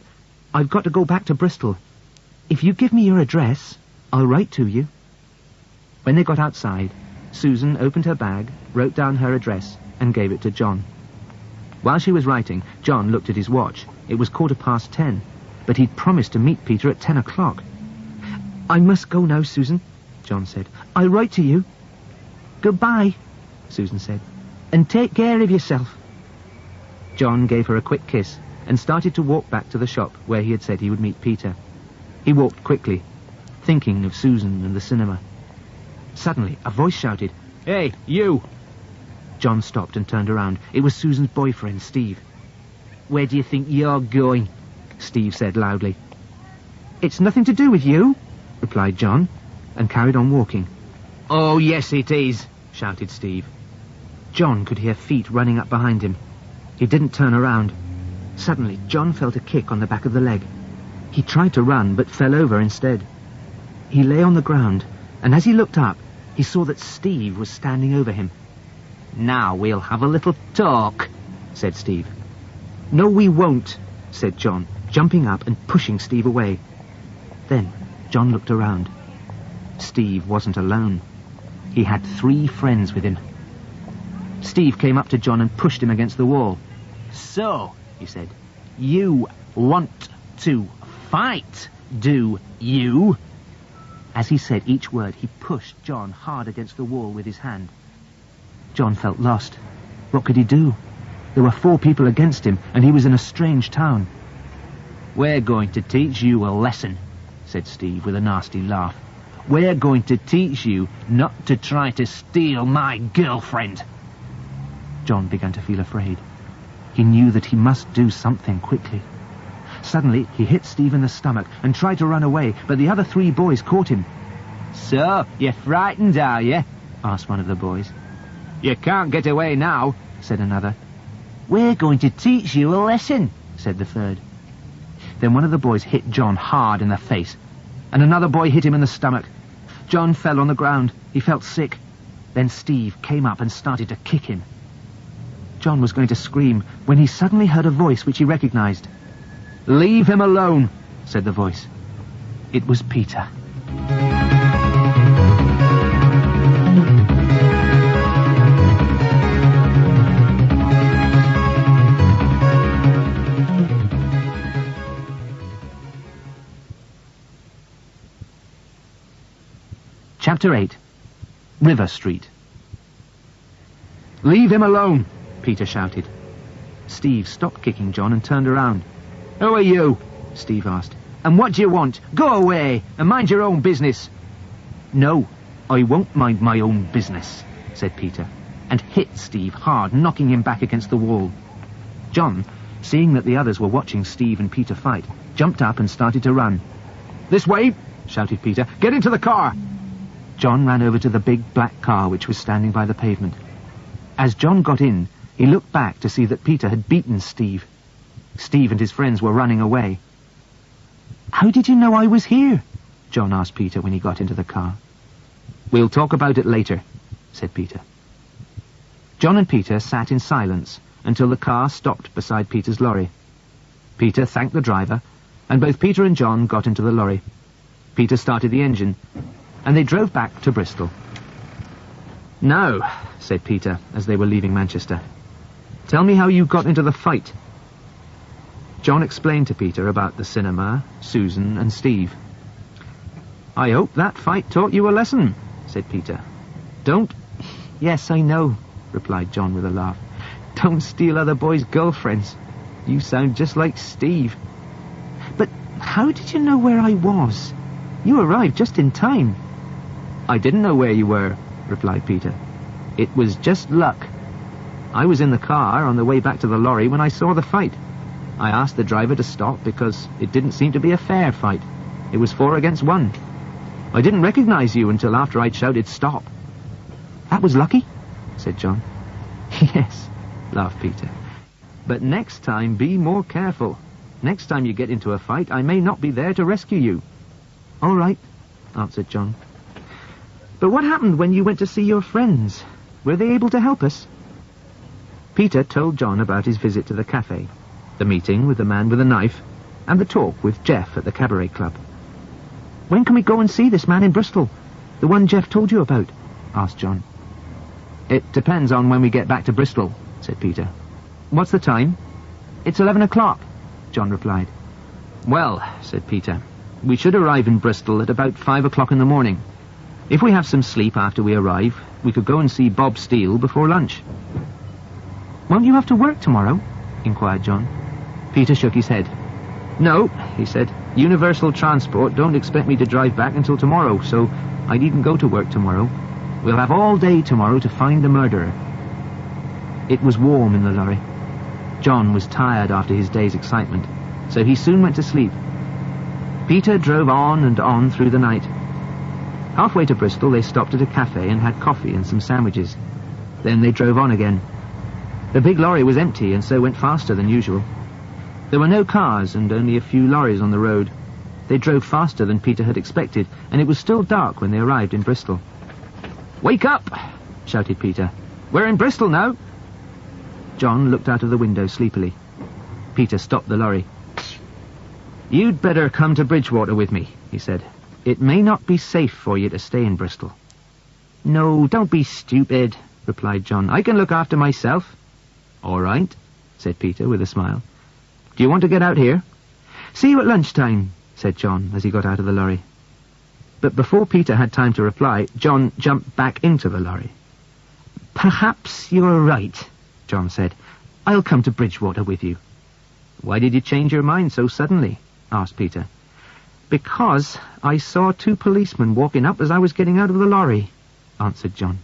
I've got to go back to Bristol. If you give me your address, I'll write to you." When they got outside, Susan opened her bag, wrote down her address, and gave it to John. While she was writing, John looked at his watch. It was 10:15, but he'd promised to meet Peter at 10 o'clock. "I must go now, Susan," John said. "I'll write to you." "Goodbye," Susan said, "and take care of yourself." John gave her a quick kiss and started to walk back to the shop where he had said he would meet Peter. He walked quickly, thinking of Susan and the cinema. Suddenly, a voice shouted, "Hey, you!" John stopped and turned around. It was Susan's boyfriend, Steve. "Where do you think you're going?" Steve said loudly. "It's nothing to do with you," replied John, and carried on walking. "Oh, yes it is," shouted Steve. John could hear feet running up behind him. He didn't turn around. Suddenly, John felt a kick on the back of the leg. He tried to run, but fell over instead. He lay on the ground, and as he looked up, he saw that Steve was standing over him. "Now we'll have a little talk," said Steve. "No, we won't," said John, jumping up and pushing Steve away. Then John looked around. Steve wasn't alone. He had 3 friends with him. Steve came up to John and pushed him against the wall. "So," he said, "you want to fight, do you?" As he said each word, he pushed John hard against the wall with his hand. John felt lost. What could he do? There were 4 people against him, and he was in a strange town. "We're going to teach you a lesson," said Steve with a nasty laugh. "We're going to teach you not to try to steal my girlfriend." John began to feel afraid. He knew that he must do something quickly. Suddenly, he hit Steve in the stomach and tried to run away, but the other 3 boys caught him. "So, you're frightened, are you?" asked one of the boys. "You can't get away now," said another. "We're going to teach you a lesson," said the third. Then one of the boys hit John hard in the face, and another boy hit him in the stomach. John fell on the ground. He felt sick. Then Steve came up and started to kick him. John was going to scream when he suddenly heard a voice which he recognized. "Leave him alone," said the voice. It was Peter. Chapter 8. River Street. "Leave him alone," Peter shouted. Steve stopped kicking John and turned around. "Who are you?" Steve asked. "And what do you want? Go away and mind your own business." "No, I won't mind my own business," said Peter, and hit Steve hard, knocking him back against the wall. John, seeing that the others were watching Steve and Peter fight, jumped up and started to run. "This way!" shouted Peter. "Get into the car!" John ran over to the big black car which was standing by the pavement. As John got in, he looked back to see that Peter had beaten Steve. Steve and his friends were running away. "How did you know I was here?" John asked Peter when he got into the car. "We'll talk about it later," said Peter. John and Peter sat in silence until the car stopped beside Peter's lorry. Peter thanked the driver, and both Peter and John got into the lorry. Peter started the engine, and they drove back to Bristol. "Now," said Peter as they were leaving Manchester, "tell me how you got into the fight." John explained to Peter about the cinema, Susan and Steve. "I hope that fight taught you a lesson," said Peter. "Don't—" "Yes, I know," replied John with a laugh. "Don't steal other boys' girlfriends. You sound just like Steve." "But how did you know where I was? You arrived just in time." "I didn't know where you were," replied Peter. "It was just luck. I was in the car on the way back to the lorry when I saw the fight. I asked the driver to stop because it didn't seem to be a fair fight. It was 4 against 1. I didn't recognize you until after I'd shouted stop." "That was lucky," said John. "Yes," laughed Peter. "But next time be more careful. Next time you get into a fight, I may not be there to rescue you." "All right," answered John. "But what happened when you went to see your friends? Were they able to help us?" Peter told John about his visit to the cafe, the meeting with the man with the knife, and the talk with Jeff at the Cabaret Club. "When can we go and see this man in Bristol? The one Jeff told you about?" asked John. "It depends on when we get back to Bristol," said Peter. "What's the time?" "It's 11 o'clock, John replied. "Well," said Peter, "we should arrive in Bristol at about 5 o'clock in the morning. If we have some sleep after we arrive, we could go and see Bob Steele before lunch." "Won't you have to work tomorrow?" inquired John. Peter shook his head. "No," he said. "Universal Transport don't expect me to drive back until tomorrow, so I needn't go to work tomorrow. We'll have all day tomorrow to find the murderer." It was warm in the lorry. John was tired after his day's excitement, so he soon went to sleep. Peter drove on and on through the night. Halfway to Bristol, they stopped at a cafe and had coffee and some sandwiches. Then they drove on again. The big lorry was empty and so went faster than usual. There were no cars and only a few lorries on the road. They drove faster than Peter had expected, and it was still dark when they arrived in Bristol. "Wake up!" shouted Peter. "We're in Bristol now." John looked out of the window sleepily. Peter stopped the lorry. "You'd better come to Bridgewater with me," he said. "It may not be safe for you to stay in Bristol." "No, don't be stupid," replied John. "I can look after myself." "All right," said Peter with a smile. "Do you want to get out here?" "See you at lunchtime," said John as he got out of the lorry. But before Peter had time to reply, John jumped back into the lorry. "Perhaps you're right," John said. "I'll come to Bridgewater with you." "Why did you change your mind so suddenly?" asked Peter. "Because I saw 2 policemen walking up as I was getting out of the lorry," answered John.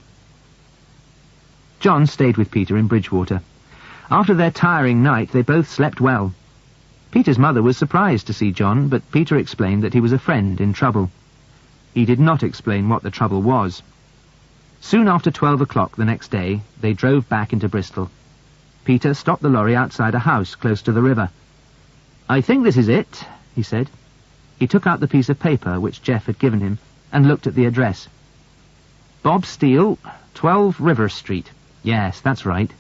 John stayed with Peter in Bridgewater. After their tiring night, they both slept well. Peter's mother was surprised to see John, but Peter explained that he was a friend in trouble. He did not explain what the trouble was. Soon after 12 o'clock the next day, they drove back into Bristol. Peter stopped the lorry outside a house close to the river. "I think this is it," he said. He took out the piece of paper which Jeff had given him and looked at the address. "Bob Steele, 12 River Street. Yes, that's right."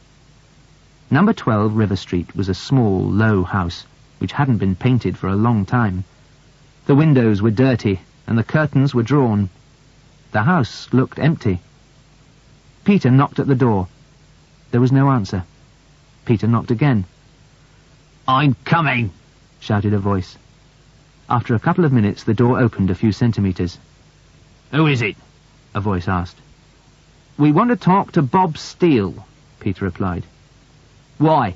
Number 12 River Street was a small, low house, which hadn't been painted for a long time. The windows were dirty, and the curtains were drawn. The house looked empty. Peter knocked at the door. There was no answer. Peter knocked again. "I'm coming," shouted a voice. After a couple of minutes, the door opened a few centimetres. "Who is it?" a voice asked. "We want to talk to Bob Steele," Peter replied. "Why?"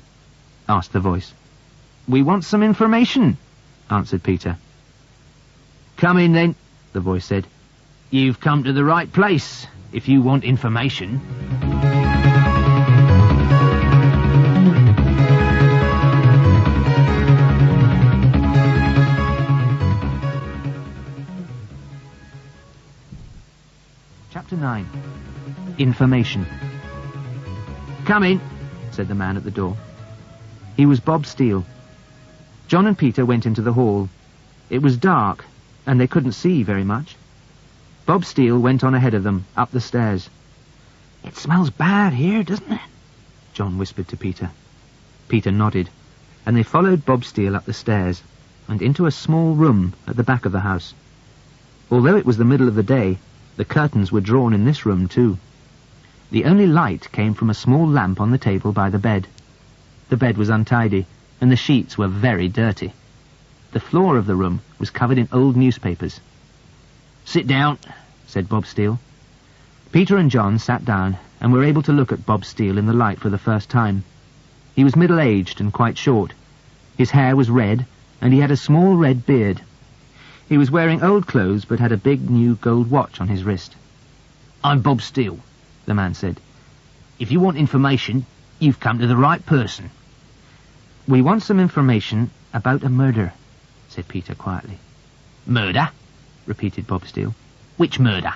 asked the voice. "We want some information," answered Peter. "Come in, then," the voice said. "You've come to the right place, if you want information." Chapter 9. Information. "Come in," said the man at the door. He was Bob Steele. John and Peter went into the hall. It was dark, and they couldn't see very much. Bob Steele went on ahead of them, up the stairs. "It smells bad here, doesn't it?" John whispered to Peter. Peter nodded, and they followed Bob Steele up the stairs, and into a small room at the back of the house. Although it was the middle of the day, the curtains were drawn in this room too. The only light came from a small lamp on the table by the bed. The bed was untidy, and the sheets were very dirty. The floor of the room was covered in old newspapers. "Sit down," said Bob Steele. Peter and John sat down and were able to look at Bob Steele in the light for the first time. He was middle-aged and quite short. His hair was red, and he had a small red beard. He was wearing old clothes but had a big new gold watch on his wrist. "I'm Bob Steele," the man said. "If you want information, you've come to the right person." "We want some information about a murder," said Peter quietly. "Murder?" repeated Bob Steele. "Which murder?"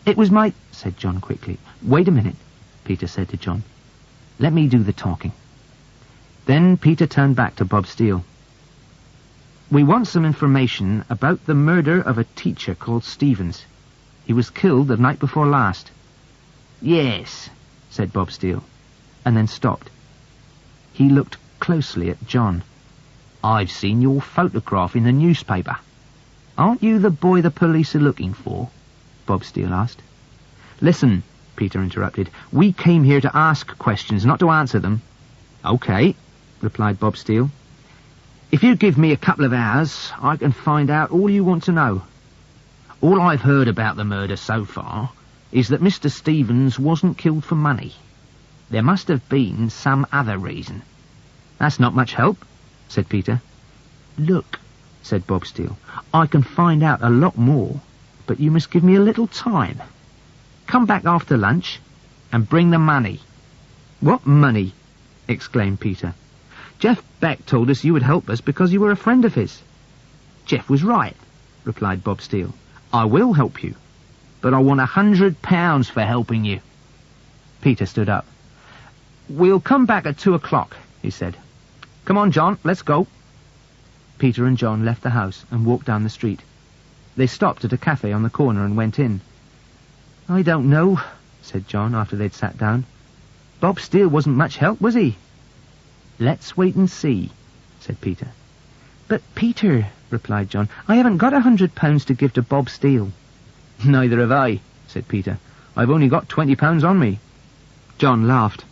"It was my—" said John quickly. "Wait a minute," Peter said to John. "Let me do the talking." Then Peter turned back to Bob Steele. "We want some information about the murder of a teacher called Stevens. He was killed the night before last." "Yes," said Bob Steele, and then stopped. He looked closely at John. "I've seen your photograph in the newspaper. Aren't you the boy the police are looking for?" Bob Steele asked. "Listen," Peter interrupted. "We came here to ask questions, not to answer them." "Okay," replied Bob Steele. "If you give me a couple of hours, I can find out all you want to know. All I've heard about the murder so far is that Mr. Stevens wasn't killed for money. There must have been some other reason." "That's not much help," said Peter. "Look," said Bob Steele, "I can find out a lot more, but you must give me a little time. Come back after lunch and bring the money." "What money?" exclaimed Peter. "Jeff Beck told us you would help us because you were a friend of his." "Jeff was right," replied Bob Steele. "I will help you, but I want £100 for helping you." Peter stood up. We'll come back at 2 o'clock, he said. Come on, John, let's go. Peter and John left the house and walked down the street. They stopped at a cafe on the corner and went in. I don't know, said John after they'd sat down. Bob Steele wasn't much help, was he? Let's wait and see, said Peter. But, Peter, replied John, I haven't got £100 to give to Bob Steele. Neither have I, said Peter. I've only got £20 on me. John laughed.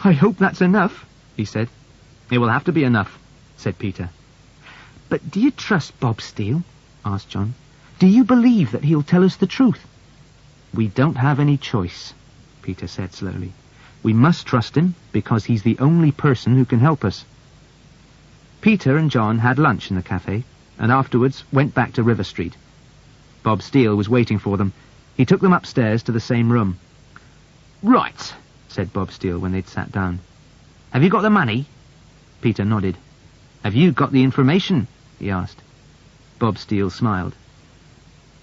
I hope that's enough, he said. It will have to be enough, said Peter. But do you trust Bob Steele? Asked John. Do you believe that he'll tell us the truth? We don't have any choice, Peter said slowly. We must trust him because he's the only person who can help us. Peter and John had lunch in the cafe and afterwards went back to River Street. Bob Steele was waiting for them. He took them upstairs to the same room. Right, said Bob Steele when they'd sat down. Have you got the money? Peter nodded. Have you got the information? He asked. Bob Steele smiled.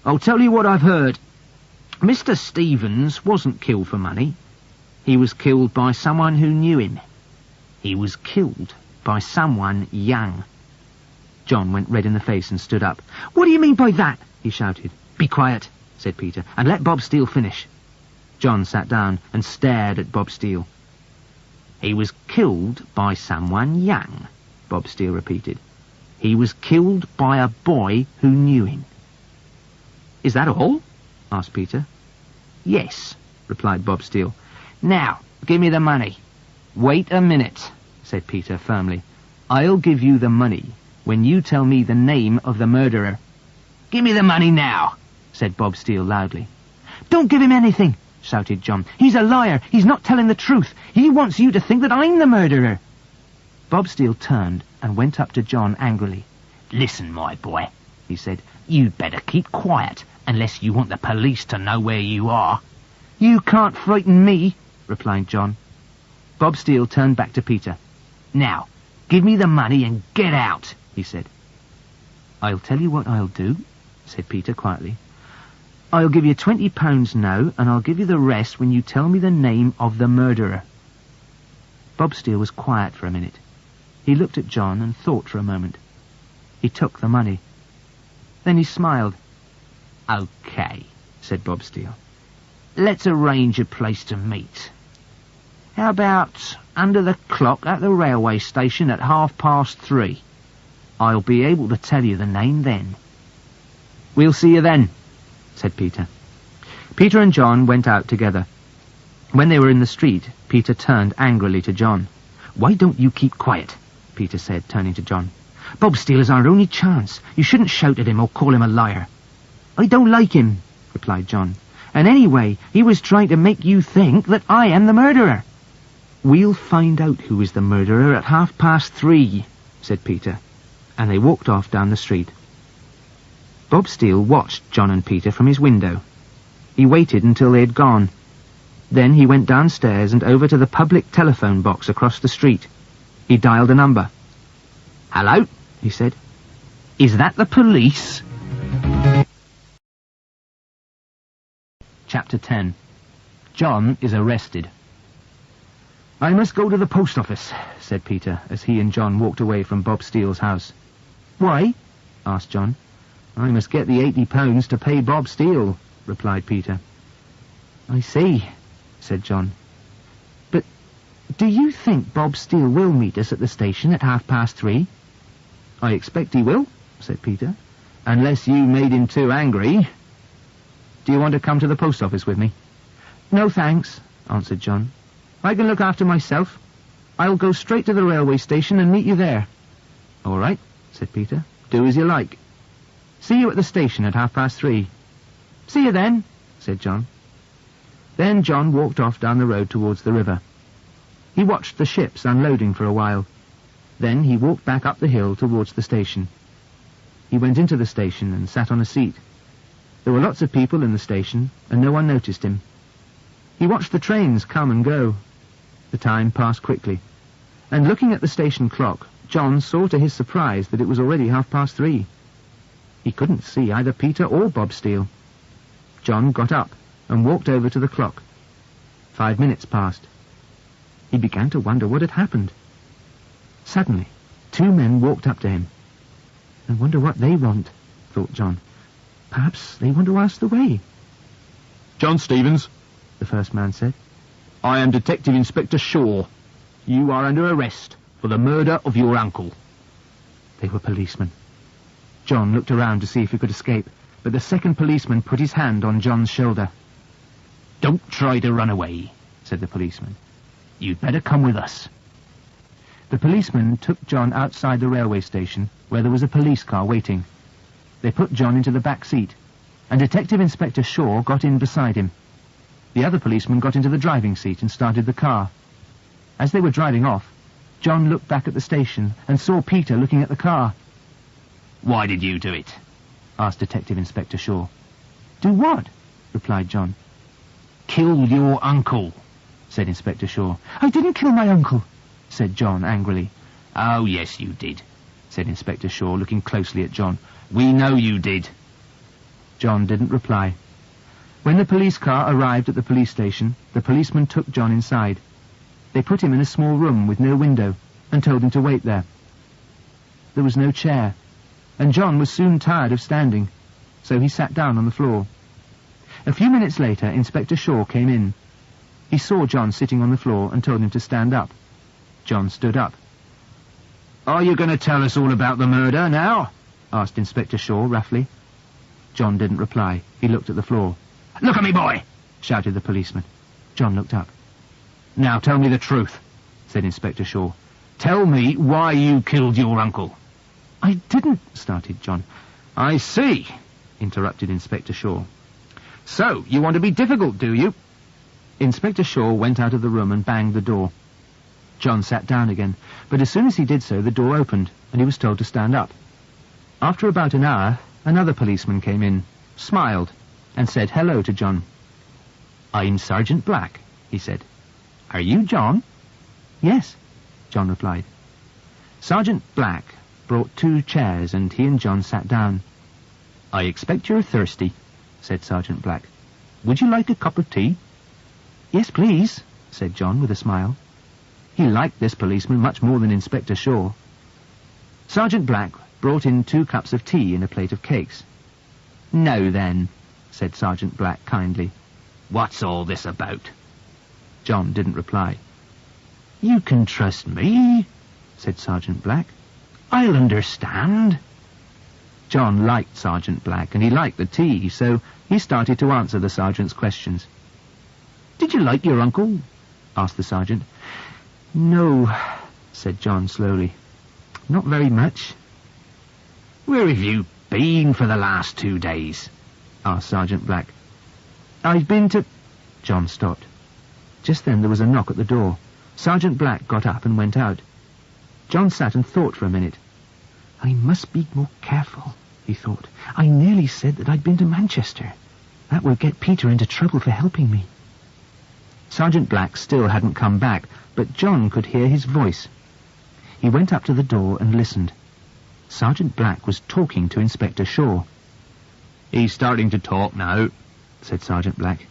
I'll tell you what I've heard. Mr. Stevens wasn't killed for money. He was killed by someone who knew him. He was killed by someone young. John went red in the face and stood up. What do you mean by that? He shouted. Be quiet, said Peter, and let Bob Steele finish. John sat down and stared at Bob Steele. He was killed by someone young, Bob Steele repeated. He was killed by a boy who knew him. Is that all? Asked Peter. Yes, replied Bob Steele. Now, give me the money. Wait a minute, said Peter firmly. I'll give you the money when you tell me the name of the murderer. Give me the money now, said Bob Steele loudly. Don't give him anything, shouted John. He's a liar. He's not telling the truth. He wants you to think that I'm the murderer. Bob Steele turned and went up to John angrily. Listen, my boy, he said. You'd better keep quiet unless you want the police to know where you are. You can't frighten me, replied John. Bob Steele turned back to Peter. Now, give me the money and get out, he said. I'll tell you what I'll do, said Peter quietly. I'll give you £20 now, and I'll give you the rest when you tell me the name of the murderer. Bob Steele was quiet for a minute. He looked at John and thought for a moment. He took the money. Then he smiled. Okay, said Bob Steele. Let's arrange a place to meet. How about under the clock at the railway station at 3:30? I'll be able to tell you the name then. We'll see you then, said Peter. Peter and John went out together. When they were in the street, Peter turned angrily to John. Why don't you keep quiet? Peter said, turning to John. Bob Steele is our only chance. You shouldn't shout at him or call him a liar. I don't like him, replied John. And anyway, he was trying to make you think that I am the murderer. We'll find out who is the murderer at 3:30, said Peter, and they walked off down the street. Bob Steele watched John and Peter from his window. He waited until they had gone. Then he went downstairs and over to the public telephone box across the street. He dialed a number. Hello, he said. Is that the police? Chapter 10. John is arrested. I must go to the post office, said Peter, as he and John walked away from Bob Steele's house. Why? Asked John. I must get the £80 to pay Bob Steele, replied Peter. I see, said John. But do you think Bob Steele will meet us at the station at 3:30? I expect he will, said Peter, unless you made him too angry. Do you want to come to the post office with me? No, thanks, answered John. I can look after myself. I'll go straight to the railway station and meet you there. All right, said Peter. Do as you like. See you at the station at 3:30. See you then, said John. Then John walked off down the road towards the river. He watched the ships unloading for a while. Then he walked back up the hill towards the station. He went into the station and sat on a seat. There were lots of people in the station, and no one noticed him. He watched the trains come and go. The time passed quickly, and looking at the station clock, John saw to his surprise that it was already 3:30. He couldn't see either Peter or Bob Steele. John got up and walked over to the clock. 5 minutes passed. He began to wonder what had happened. Suddenly, 2 men walked up to him. "I wonder what they want," thought John. "Perhaps they want to ask the way." "John Stevens," the first man said. "I am Detective Inspector Shaw. You are under arrest for the murder of your uncle." They were policemen. John looked around to see if he could escape, but the second policeman put his hand on John's shoulder. "Don't try to run away," said the policeman. "You'd better come with us." The policeman took John outside the railway station, where there was a police car waiting. They put John into the back seat, and Detective Inspector Shaw got in beside him. The other policeman got into the driving seat and started the car. As they were driving off, John looked back at the station and saw Peter looking at the car. "Why did you do it?" asked Detective Inspector Shaw. "Do what?" replied John. "Kill your uncle," said Inspector Shaw. "I didn't kill my uncle," said John angrily. "Oh, yes, you did," said Inspector Shaw, looking closely at John. "We know you did." John didn't reply. When the police car arrived at the police station, the policeman took John inside. They put him in a small room with no window and told him to wait there. There was no chair, and John was soon tired of standing, so he sat down on the floor. A few minutes later, Inspector Shaw came in. He saw John sitting on the floor and told him to stand up. John stood up. "Are you going to tell us all about the murder now?" asked Inspector Shaw roughly. John didn't reply. He looked at the floor. "Look at me, boy!" shouted the policeman. John looked up. "Now tell me the truth," said Inspector Shaw. "Tell me why you killed your uncle." "I didn't," started John. "I see," interrupted Inspector Shaw. "So, you want to be difficult, do you?" Inspector Shaw went out of the room and banged the door. John sat down again, but as soon as he did so, the door opened, and he was told to stand up. After about an hour, another policeman came in, smiled, and said hello to John. "I'm Sergeant Black," he said. "Are you John?" "Yes," John replied. Sergeant Black brought 2 chairs, and he and John sat down. "I expect you're thirsty," said Sergeant Black. "Would you like a cup of tea?" "Yes, please," said John with a smile. He liked this policeman much more than Inspector Shaw. Sergeant Black brought in 2 cups of tea and a plate of cakes. "Now then," said Sergeant Black kindly, "what's all this about?" John didn't reply. "You can trust me," said Sergeant Black. "I'll understand." John liked Sergeant Black, and he liked the tea, so he started to answer the sergeant's questions. "Did you like your uncle?" asked the sergeant. "No," said John slowly. "Not very much." "Where have you been for the last 2 days?" asked Sergeant Black. "I've been to—" John stopped. Just then there was a knock at the door. Sergeant Black got up and went out. John sat and thought for a minute. "I must be more careful," he thought. "I nearly said that I'd been to Manchester. That will get Peter into trouble for helping me." Sergeant Black still hadn't come back, but John could hear his voice. He went up to the door and listened. Sergeant Black was talking to Inspector Shaw. "He's starting to talk now," said Sergeant Black.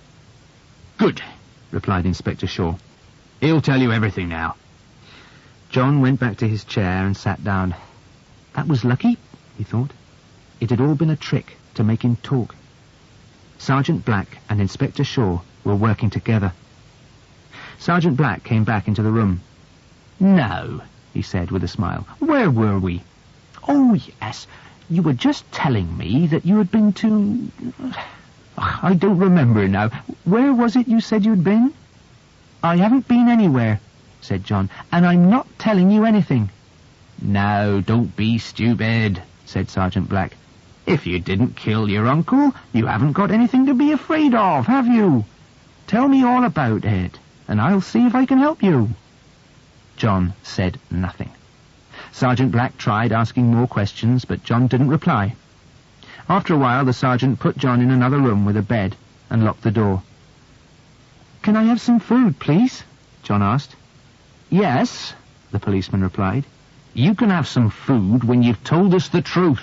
"Good," replied Inspector Shaw. "He'll tell you everything now." John went back to his chair and sat down. That was lucky, he thought. It had all been a trick to make him talk. Sergeant Black and Inspector Shaw were working together. Sergeant Black came back into the room. "Now," he said with a smile, "where were we?" "Oh, yes, you were just telling me that you had been to... I don't remember now. Where was it you said you'd been?" "I haven't been anywhere," said John, "and I'm not telling you anything." "Now, don't be stupid," said Sergeant Black. "If you didn't kill your uncle, you haven't got anything to be afraid of, have you? Tell me all about it, and I'll see if I can help you." John said nothing. Sergeant Black tried asking more questions, but John didn't reply. After a while, the sergeant put John in another room with a bed and locked the door. "Can I have some food, please?" John asked. "Yes," the policeman replied. "You can have some food when you've told us the truth."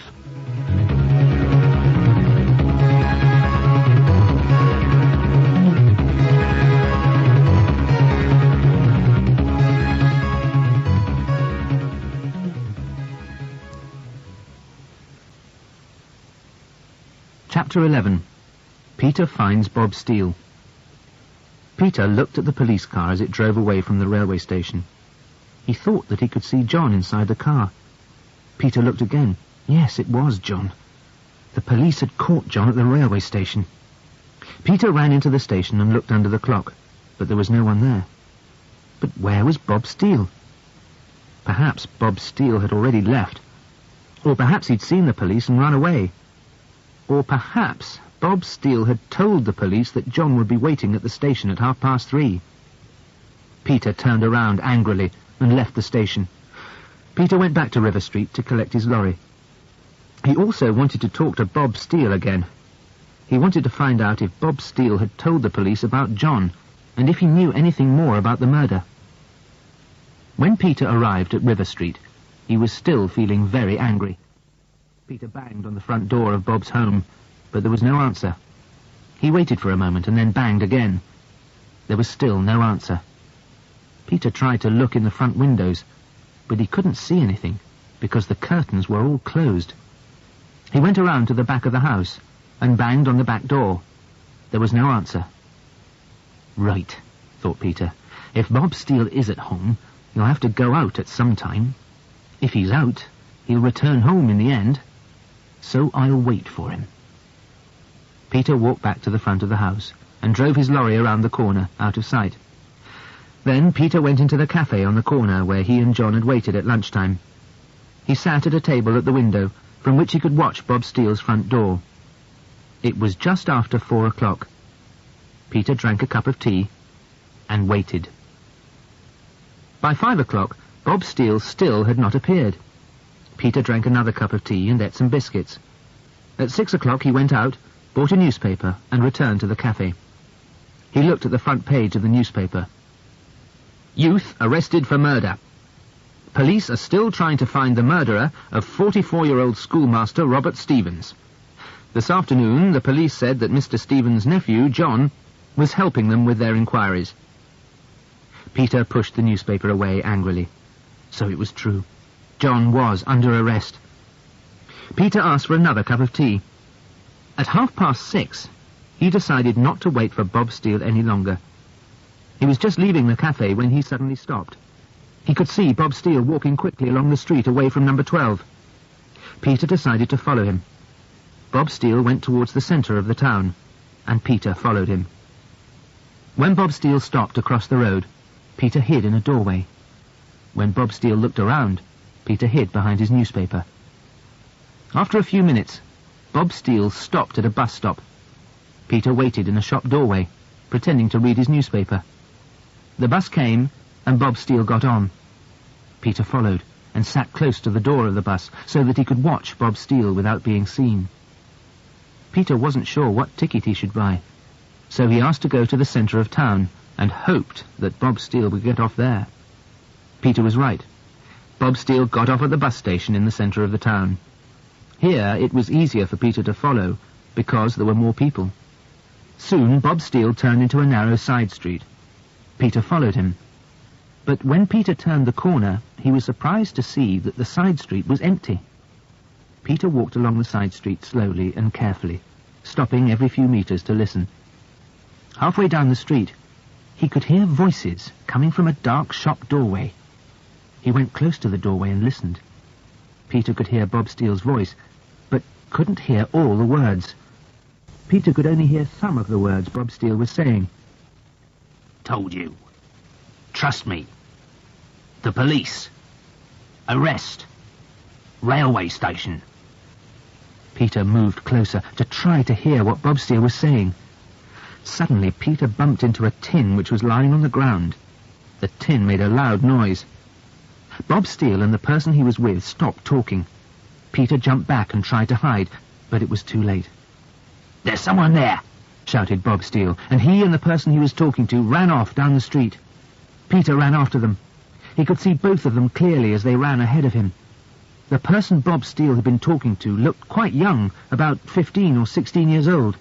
Chapter 11. Peter finds Bob Steele. Peter looked at the police car as it drove away from the railway station. He thought that he could see John inside the car. Peter looked again. Yes, it was John. The police had caught John at the railway station. Peter ran into the station and looked under the clock, but there was no one there. But where was Bob Steele? Perhaps Bob Steele had already left. Or perhaps he'd seen the police and run away. Or perhaps Bob Steele had told the police that John would be waiting at the station at 3:30. Peter turned around angrily and left the station. Peter went back to River Street to collect his lorry. He also wanted to talk to Bob Steele again. He wanted to find out if Bob Steele had told the police about John, and if he knew anything more about the murder. When Peter arrived at River Street, he was still feeling very angry. Peter banged on the front door of Bob's home, but there was no answer. He waited for a moment and then banged again. There was still no answer. Peter tried to look in the front windows, but he couldn't see anything because the curtains were all closed. He went around to the back of the house and banged on the back door. There was no answer. Right, thought Peter. If Bob Steele is at home, he'll have to go out at some time. If he's out, he'll return home in the end. So I'll wait for him. Peter walked back to the front of the house and drove his lorry around the corner, out of sight. Then Peter went into the cafe on the corner where he and John had waited at lunchtime. He sat at a table at the window from which he could watch Bob Steele's front door. It was just after 4 o'clock. Peter drank a cup of tea and waited. By 5 o'clock, Bob Steele still had not appeared. Peter drank another cup of tea and ate some biscuits. At 6 o'clock he went out, bought a newspaper, and returned to the cafe. He looked at the front page of the newspaper. Youth arrested for murder. Police are still trying to find the murderer of 44-year-old schoolmaster Robert Stevens. This afternoon, the police said that Mr. Stevens' nephew, John, was helping them with their inquiries. Peter pushed the newspaper away angrily. So it was true. John was under arrest. Peter asked for another cup of tea. At 6:30, he decided not to wait for Bob Steele any longer. He was just leaving the cafe when he suddenly stopped. He could see Bob Steele walking quickly along the street away from number 12. Peter decided to follow him. Bob Steele went towards the centre of the town, and Peter followed him. When Bob Steele stopped across the road, Peter hid in a doorway. When Bob Steele looked around, Peter hid behind his newspaper. After a few minutes, Bob Steele stopped at a bus stop. Peter waited in a shop doorway, pretending to read his newspaper. The bus came, and Bob Steele got on. Peter followed and sat close to the door of the bus so that he could watch Bob Steele without being seen. Peter wasn't sure what ticket he should buy, so he asked to go to the centre of town and hoped that Bob Steele would get off there. Peter was right. Bob Steele got off at the bus station in the centre of the town. Here it was easier for Peter to follow because there were more people. Soon Bob Steele turned into a narrow side street. Peter followed him. But when Peter turned the corner, he was surprised to see that the side street was empty. Peter walked along the side street slowly and carefully, stopping every few meters to listen. Halfway down the street, he could hear voices coming from a dark shop doorway. He went close to the doorway and listened. Peter could hear Bob Steele's voice, but couldn't hear all the words. Peter could only hear some of the words Bob Steele was saying. Told you. Trust me. The police. Arrest. Railway station. Peter moved closer to try to hear what Bob Steele was saying. Suddenly, Peter bumped into a tin which was lying on the ground. The tin made a loud noise. Bob Steele and the person he was with stopped talking. Peter jumped back and tried to hide, but it was too late. There's someone there, shouted Bob Steele, and he and the person he was talking to ran off down the street. Peter ran after them. He could see both of them clearly as they ran ahead of him. The person Bob Steele had been talking to looked quite young, about 15 or 16 years old.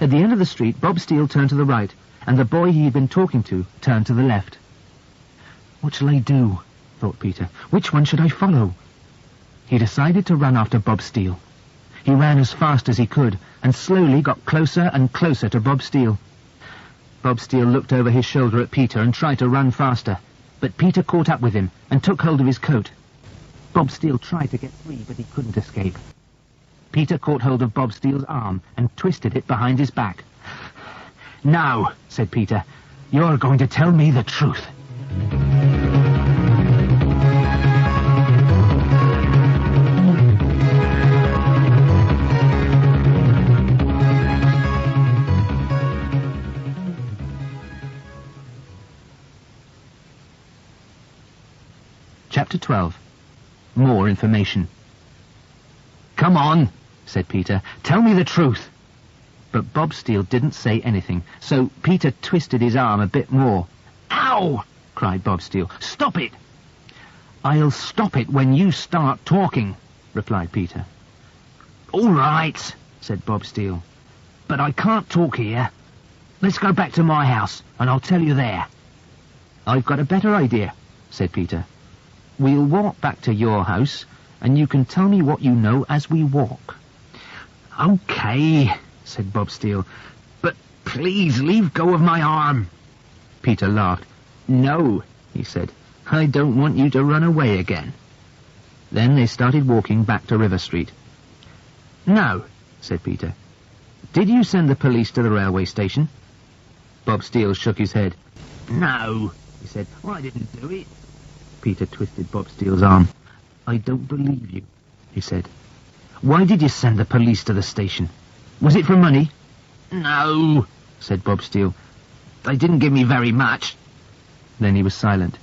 At the end of the street, Bob Steele turned to the right, and the boy he had been talking to turned to the left. What shall I do? Thought Peter. Which one should I follow? He decided to run after Bob Steele. He ran as fast as he could, and slowly got closer and closer to Bob Steele. Bob Steele looked over his shoulder at Peter and tried to run faster, but Peter caught up with him and took hold of his coat. Bob Steele tried to get free, but he couldn't escape. Peter caught hold of Bob Steele's arm and twisted it behind his back. "Now," said Peter, "you're going to tell me the truth." Chapter 12. More information. "Come on," said Peter. "Tell me the truth." But Bob Steele didn't say anything, so Peter twisted his arm a bit more. "Ow!" cried Bob Steele. "Stop it!" "I'll stop it when you start talking," replied Peter. "All right," said Bob Steele. "But I can't talk here. Let's go back to my house, and I'll tell you there." "I've got a better idea," said Peter. "We'll walk back to your house, and you can tell me what you know as we walk." "Okay," said Bob Steele, "but please leave go of my arm." Peter laughed. "No," he said, "I don't want you to run away again." Then they started walking back to River Street. "Now," said Peter, "did you send the police to the railway station?" Bob Steele shook his head. "No," he said, "I didn't do it." Peter twisted Bob Steele's arm. "I don't believe you," he said. "Why did you send the police to the station? Was it for money?" "No," said Bob Steele. "They didn't give me very much." Then he was silent.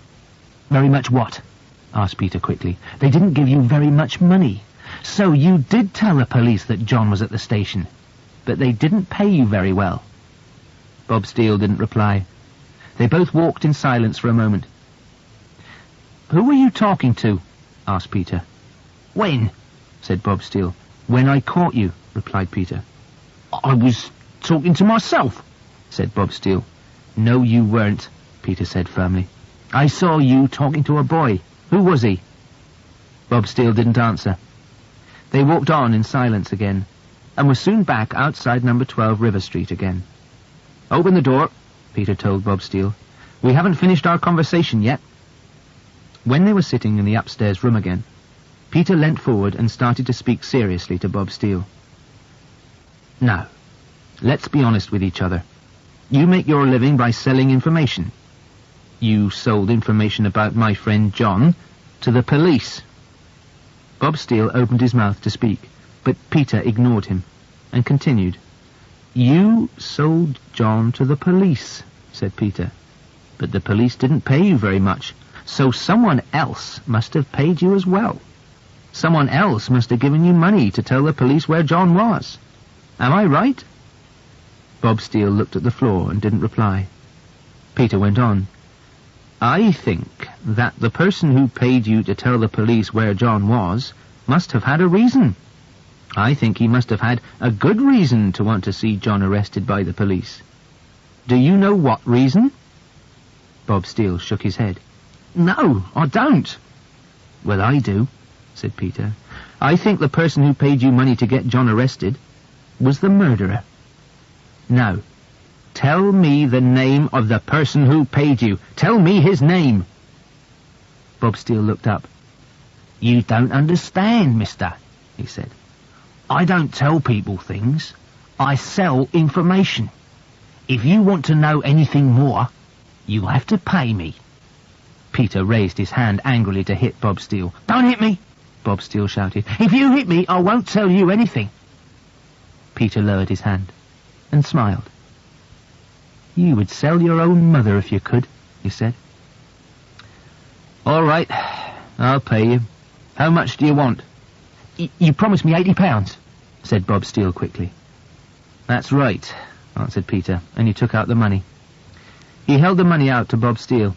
"Very much what?" asked Peter quickly. "They didn't give you very much money. So you did tell the police that John was at the station, but they didn't pay you very well." Bob Steele didn't reply. They both walked in silence for a moment. "Who were you talking to?" asked Peter. "When?" said Bob Steele. "When I caught you," replied Peter. "I was talking to myself," said Bob Steele. "No, you weren't," Peter said firmly. "I saw you talking to a boy. Who was he?" Bob Steele didn't answer. They walked on in silence again, and were soon back outside number 12 River Street again. "Open the door," Peter told Bob Steele. "We haven't finished our conversation yet." When they were sitting in the upstairs room again, Peter leant forward and started to speak seriously to Bob Steele. "Now, let's be honest with each other. You make your living by selling information. You sold information about my friend John to the police." Bob Steele opened his mouth to speak, but Peter ignored him and continued. "You sold John to the police," said Peter. "But the police didn't pay you very much. So someone else must have paid you as well. Someone else must have given you money to tell the police where John was. Am I right?" Bob Steele looked at the floor and didn't reply. Peter went on. "I think that the person who paid you to tell the police where John was must have had a reason. I think he must have had a good reason to want to see John arrested by the police. Do you know what reason?" Bob Steele shook his head. "No, I don't." "Well, I do," said Peter. "I think the person who paid you money to get John arrested was the murderer. Now, tell me the name of the person who paid you. Tell me his name." Bob Steele looked up. "You don't understand, mister," he said. "I don't tell people things. I sell information. If you want to know anything more, you'll have to pay me." Peter raised his hand angrily to hit Bob Steele. "Don't hit me!" Bob Steele shouted. "If you hit me, I won't tell you anything." Peter lowered his hand and smiled. "You would sell your own mother if you could," he said. "All right, I'll pay you. How much do you want?" You promised me £80, said Bob Steele quickly. "That's right," answered Peter, and he took out the money. He held the money out to Bob Steele.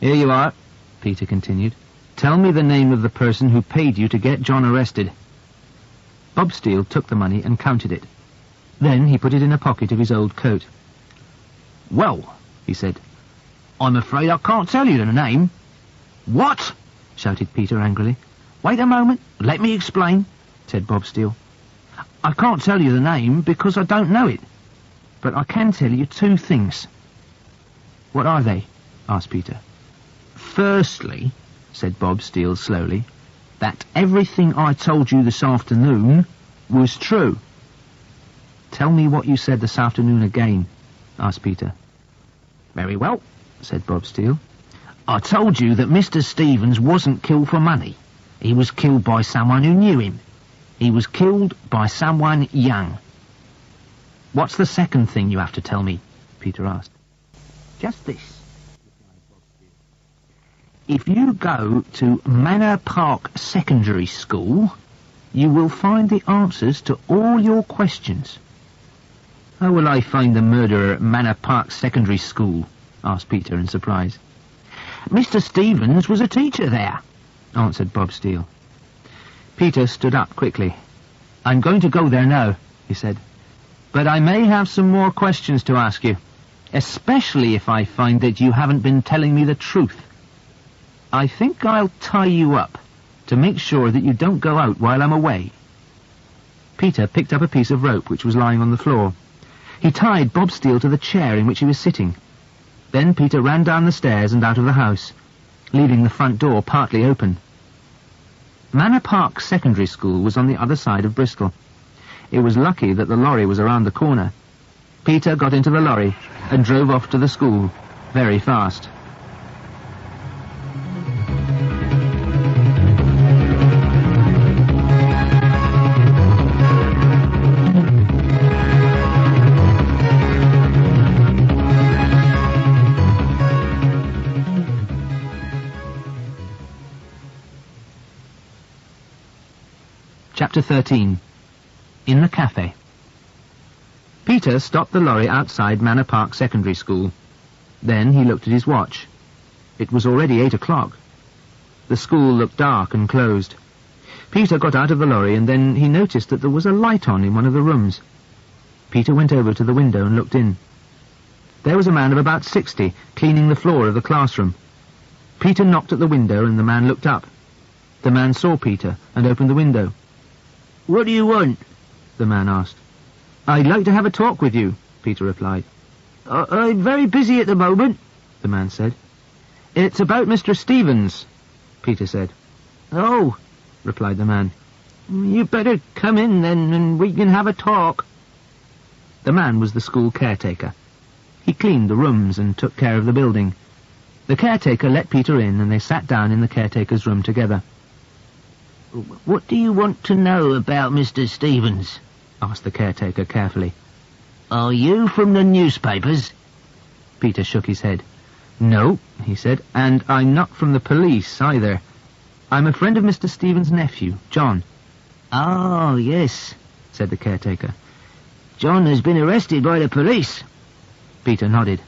"Here you are," Peter continued. "Tell me the name of the person who paid you to get John arrested." Bob Steele took the money and counted it. Then he put it in a pocket of his old coat. "Well," he said, "I'm afraid I can't tell you the name." "What?" shouted Peter angrily. "Wait a moment, let me explain," said Bob Steele. I can't tell you the name because I don't know it. But I can tell you 2 things. What are they? Asked Peter. Firstly, said Bob Steele slowly, that everything I told you this afternoon was true. Tell me what you said this afternoon again, asked Peter. Very well, said Bob Steele. I told you that Mr. Stevens wasn't killed for money. He was killed by someone who knew him. He was killed by someone young. What's the second thing you have to tell me? Peter asked. Just this. If you go to Manor Park Secondary School, you will find the answers to all your questions. How will I find the murderer at Manor Park Secondary School? Asked Peter in surprise. Mr. Stevens was a teacher there, answered Bob Steele. Peter stood up quickly. I'm going to go there now, he said. But I may have some more questions to ask you, especially if I find that you haven't been telling me the truth. I think I'll tie you up to make sure that you don't go out while I'm away. Peter picked up a piece of rope which was lying on the floor. He tied Bob Steele to the chair in which he was sitting. Then Peter ran down the stairs and out of the house, leaving the front door partly open. Manor Park Secondary School was on the other side of Bristol. It was lucky that the lorry was around the corner. Peter got into the lorry and drove off to the school, very fast. Chapter 13. In the Cafe. Peter stopped the lorry outside Manor Park Secondary School. Then he looked at his watch. It was already 8 o'clock. The school looked dark and closed. Peter got out of the lorry and then he noticed that there was a light on in one of the rooms. Peter went over to the window and looked in. There was a man of about 60 cleaning the floor of the classroom. Peter knocked at the window and the man looked up. The man saw Peter and opened the window. What do you want? The man asked. I'd like to have a talk with you, Peter replied. I'm very busy at the moment, the man said. It's about Mr. Stevens, Peter said. Oh, replied the man. You better come in then and we can have a talk. The man was the school caretaker. He cleaned the rooms and took care of the building. The caretaker let Peter in and they sat down in the caretaker's room together. What do you want to know about Mr. Stevens? Asked the caretaker carefully. Are you from the newspapers? Peter shook his head. No, he said, and I'm not from the police either. I'm a friend of Mr. Stevens' nephew, John. Oh, yes, said the caretaker. John has been arrested by the police. Peter nodded.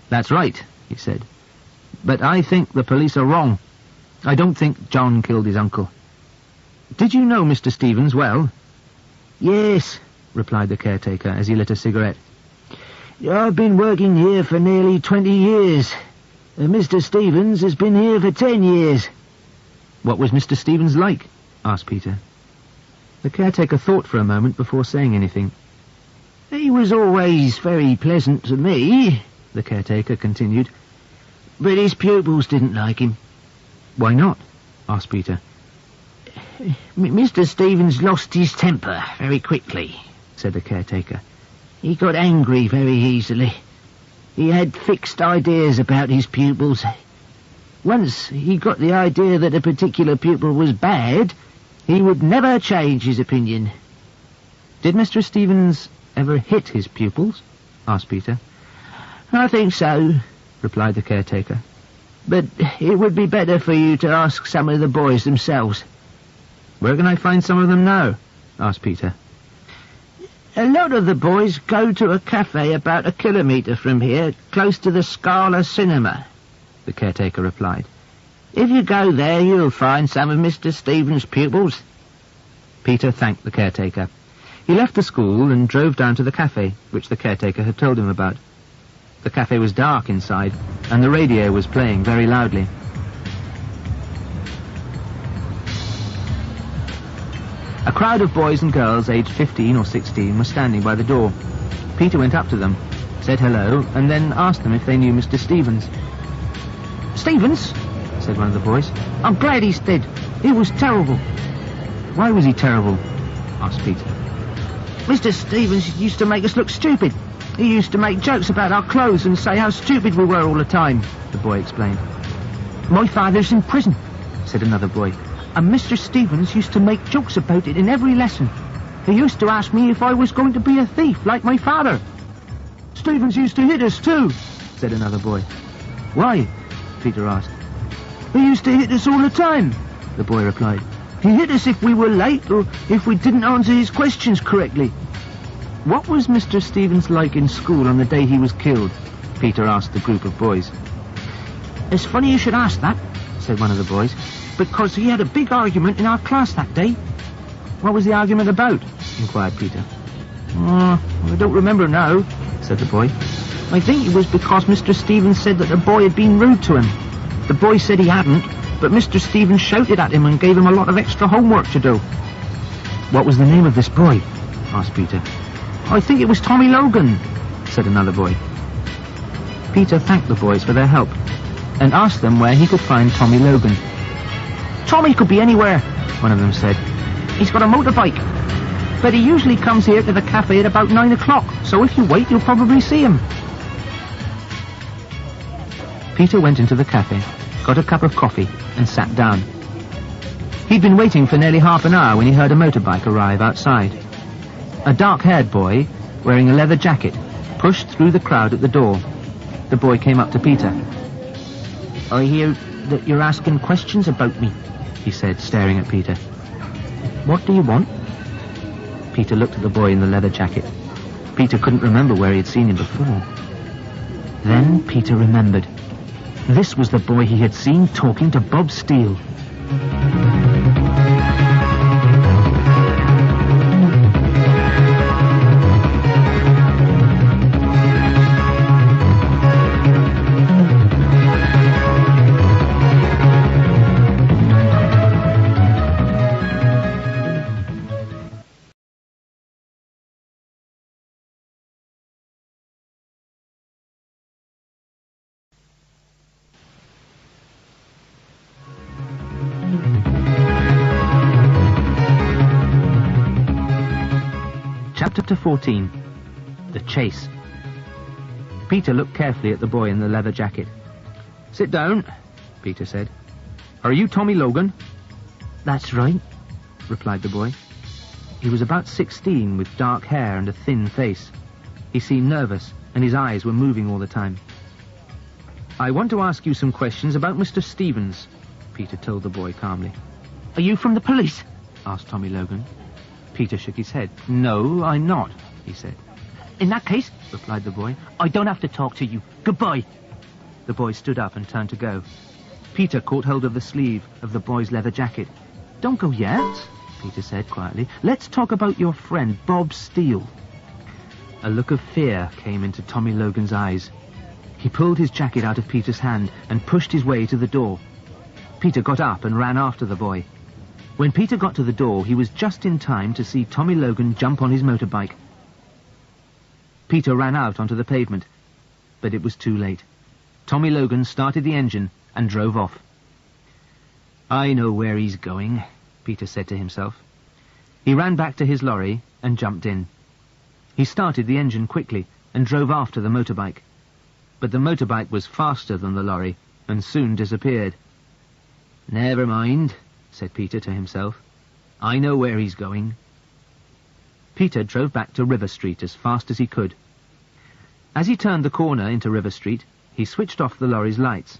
That's right, he said. But I think the police are wrong. I don't think John killed his uncle. Did you know Mr. Stevens well? Yes, replied the caretaker as he lit a cigarette. I've been working here for nearly 20 years. Mr. Stevens has been here for 10 years. What was Mr. Stevens like? Asked Peter. The caretaker thought for a moment before saying anything. He was always very pleasant to me, the caretaker continued, but his pupils didn't like him. Why not? Asked Peter. Mr. Stevens lost his temper very quickly, said the caretaker. He got angry very easily. He had fixed ideas about his pupils. Once he got the idea that a particular pupil was bad, he would never change his opinion. Did Mr. Stevens ever hit his pupils? Asked Peter. I think so, replied the caretaker. But it would be better for you to ask some of the boys themselves. Where can I find some of them now? Asked Peter. A lot of the boys go to a cafe about 1 kilometre from here, close to the Scala Cinema, the caretaker replied. If you go there, you'll find some of Mr. Stevens' pupils. Peter thanked the caretaker. He left the school and drove down to the cafe, which the caretaker had told him about. The cafe was dark inside, and the radio was playing very loudly. A crowd of boys and girls aged 15 or 16 were standing by the door. Peter went up to them, said hello, and then asked them if they knew Mr. Stevens. "Stevens?" said one of the boys. "I'm glad he's dead. He was terrible." "Why was he terrible?" asked Peter. "Mr. Stevens used to make us look stupid. He used to make jokes about our clothes and say how stupid we were all the time," the boy explained. "My father's in prison," said another boy, "and Mr. Stevens used to make jokes about it in every lesson. He used to ask me if I was going to be a thief like my father." "Stevens used to hit us too," said another boy. "Why?" Peter asked. "He used to hit us all the time," the boy replied. "He hit us if we were late or if we didn't answer his questions correctly." "What was Mr. Stevens like in school on the day he was killed?" Peter asked the group of boys. "It's funny you should ask that," said one of the boys, "because he had a big argument in our class that day." "What was the argument about?" inquired Peter. "I don't remember now," said the boy. "I think it was because Mr. Stevens said that the boy had been rude to him. The boy said he hadn't, but Mr. Stevens shouted at him and gave him a lot of extra homework to do." "What was the name of this boy?" asked Peter. "I think it was Tommy Logan," said another boy. Peter thanked the boys for their help and asked them where he could find Tommy Logan. "Tommy could be anywhere," one of them said. "He's got a motorbike. But he usually comes here to the cafe at about 9 o'clock, so if you wait, you'll probably see him." Peter went into the cafe, got a cup of coffee, and sat down. He'd been waiting for nearly half an hour when he heard a motorbike arrive outside. A dark-haired boy, wearing a leather jacket, pushed through the crowd at the door. The boy came up to Peter. "I hear that you're asking questions about me," he said, staring at Peter. "What do you want?" Peter looked at the boy in the leather jacket. Peter couldn't remember where he had seen him before. Then Peter remembered. This was the boy he had seen talking to Bob Steele. Chapter 14. The Chase. Peter looked carefully at the boy in the leather jacket. "Sit down," Peter said. "Are you Tommy Logan?" "That's right," replied the boy. He was about 16, with dark hair and a thin face. He seemed nervous, and his eyes were moving all the time. "I want to ask you some questions about Mr. Stevens," Peter told the boy calmly. "Are you from the police?" asked Tommy Logan. Peter shook his head. "No, I'm not," he said. "In that case," replied the boy, "I don't have to talk to you. Goodbye." The boy stood up and turned to go. Peter caught hold of the sleeve of the boy's leather jacket. "Don't go yet," Peter said quietly. "Let's talk about your friend, Bob Steele." A look of fear came into Tommy Logan's eyes. He pulled his jacket out of Peter's hand and pushed his way to the door. Peter got up and ran after the boy. When Peter got to the door, he was just in time to see Tommy Logan jump on his motorbike. Peter ran out onto the pavement, but it was too late. Tommy Logan started the engine and drove off. "I know where he's going," Peter said to himself. He ran back to his lorry and jumped in. He started the engine quickly and drove after the motorbike. But the motorbike was faster than the lorry and soon disappeared. "Never mind," said Peter to himself. "I know where he's going." Peter drove back to River Street as fast as he could. As he turned the corner into River Street, he switched off the lorry's lights.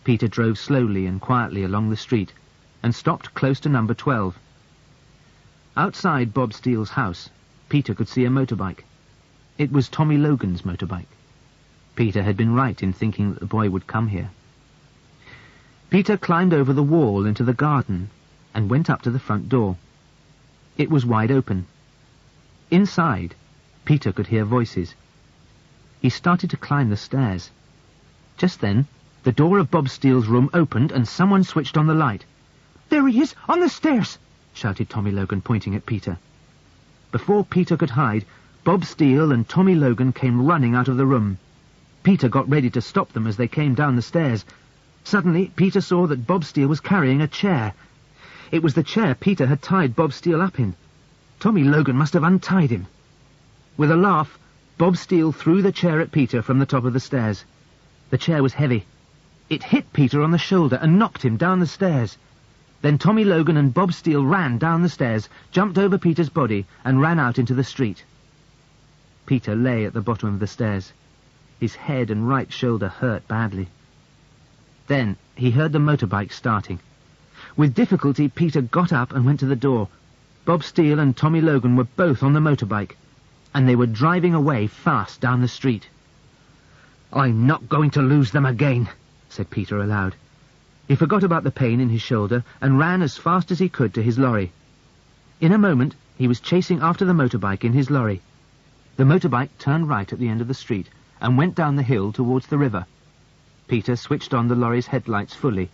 Peter drove slowly and quietly along the street and stopped close to number 12. Outside Bob Steele's house, Peter could see a motorbike. It was Tommy Logan's motorbike. Peter had been right in thinking that the boy would come here. Peter climbed over the wall into the garden and went up to the front door. It was wide open. Inside, Peter could hear voices. He started to climb the stairs. Just then, the door of Bob Steele's room opened and someone switched on the light. "There he is, on the stairs!" shouted Tommy Logan, pointing at Peter. Before Peter could hide, Bob Steele and Tommy Logan came running out of the room. Peter got ready to stop them as they came down the stairs. Suddenly, Peter saw that Bob Steele was carrying a chair. It was the chair Peter had tied Bob Steele up in. Tommy Logan must have untied him. With a laugh, Bob Steele threw the chair at Peter from the top of the stairs. The chair was heavy. It hit Peter on the shoulder and knocked him down the stairs. Then Tommy Logan and Bob Steele ran down the stairs, jumped over Peter's body, and ran out into the street. Peter lay at the bottom of the stairs. His head and right shoulder hurt badly. Then he heard the motorbike starting. With difficulty, Peter got up and went to the door. Bob Steele and Tommy Logan were both on the motorbike, and they were driving away fast down the street. "I'm not going to lose them again," said Peter aloud. He forgot about the pain in his shoulder and ran as fast as he could to his lorry. In a moment, he was chasing after the motorbike in his lorry. The motorbike turned right at the end of the street and went down the hill towards the river. Peter switched on the lorry's headlights fully,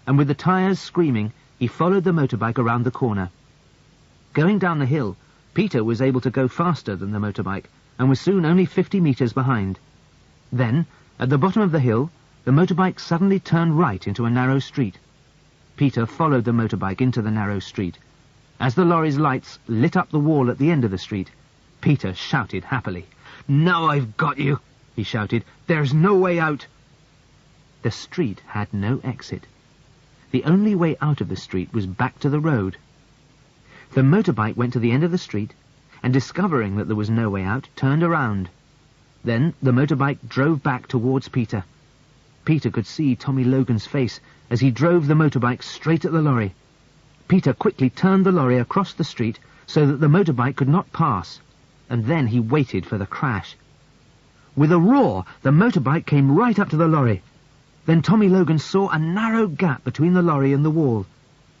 and with the tyres screaming, he followed the motorbike around the corner. Going down the hill, Peter was able to go faster than the motorbike and was soon only 50 metres behind. Then, at the bottom of the hill, the motorbike suddenly turned right into a narrow street. Peter followed the motorbike into the narrow street. As the lorry's lights lit up the wall at the end of the street, Peter shouted happily. "Now I've got you," he shouted. "There's no way out." The street had no exit. The only way out of the street was back to the road. The motorbike went to the end of the street, and discovering that there was no way out, turned around. Then the motorbike drove back towards Peter. Peter could see Tommy Logan's face as he drove the motorbike straight at the lorry. Peter quickly turned the lorry across the street so that the motorbike could not pass, and then he waited for the crash. With a roar, the motorbike came right up to the lorry. Then Tommy Logan saw a narrow gap between the lorry and the wall.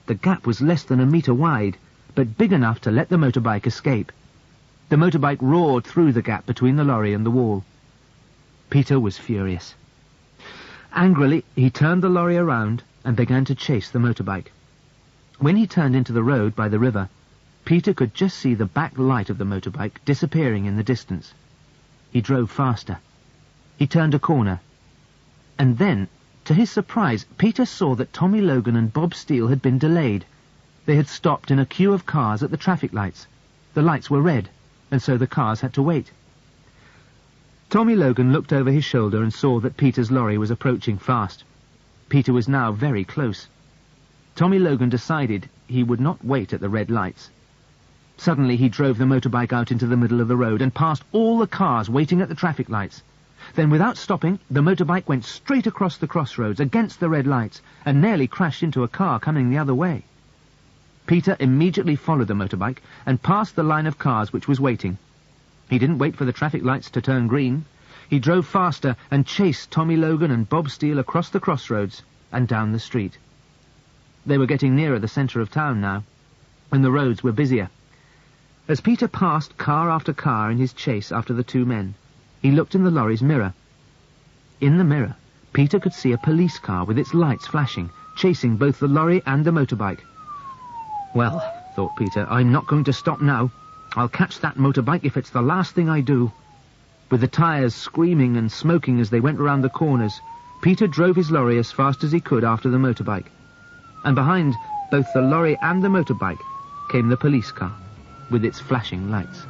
The gap was less than a metre wide, but big enough to let the motorbike escape. The motorbike roared through the gap between the lorry and the wall. Peter was furious. Angrily, he turned the lorry around and began to chase the motorbike. When he turned into the road by the river, Peter could just see the back light of the motorbike disappearing in the distance. He drove faster. He turned a corner. And then, to his surprise, Peter saw that Tommy Logan and Bob Steele had been delayed. They had stopped in a queue of cars at the traffic lights. The lights were red, and so the cars had to wait. Tommy Logan looked over his shoulder and saw that Peter's lorry was approaching fast. Peter was now very close. Tommy Logan decided he would not wait at the red lights. Suddenly he drove the motorbike out into the middle of the road and past all the cars waiting at the traffic lights. Then, without stopping, the motorbike went straight across the crossroads against the red lights and nearly crashed into a car coming the other way. Peter immediately followed the motorbike and passed the line of cars which was waiting. He didn't wait for the traffic lights to turn green. He drove faster and chased Tommy Logan and Bob Steele across the crossroads and down the street. They were getting nearer the centre of town now, and the roads were busier. As Peter passed car after car in his chase after the two men, he looked in the lorry's mirror. In the mirror, Peter could see a police car with its lights flashing, chasing both the lorry and the motorbike. "Well," thought Peter, "I'm not going to stop now. I'll catch that motorbike if it's the last thing I do." With the tyres screaming and smoking as they went round the corners, Peter drove his lorry as fast as he could after the motorbike. And behind both the lorry and the motorbike came the police car with its flashing lights.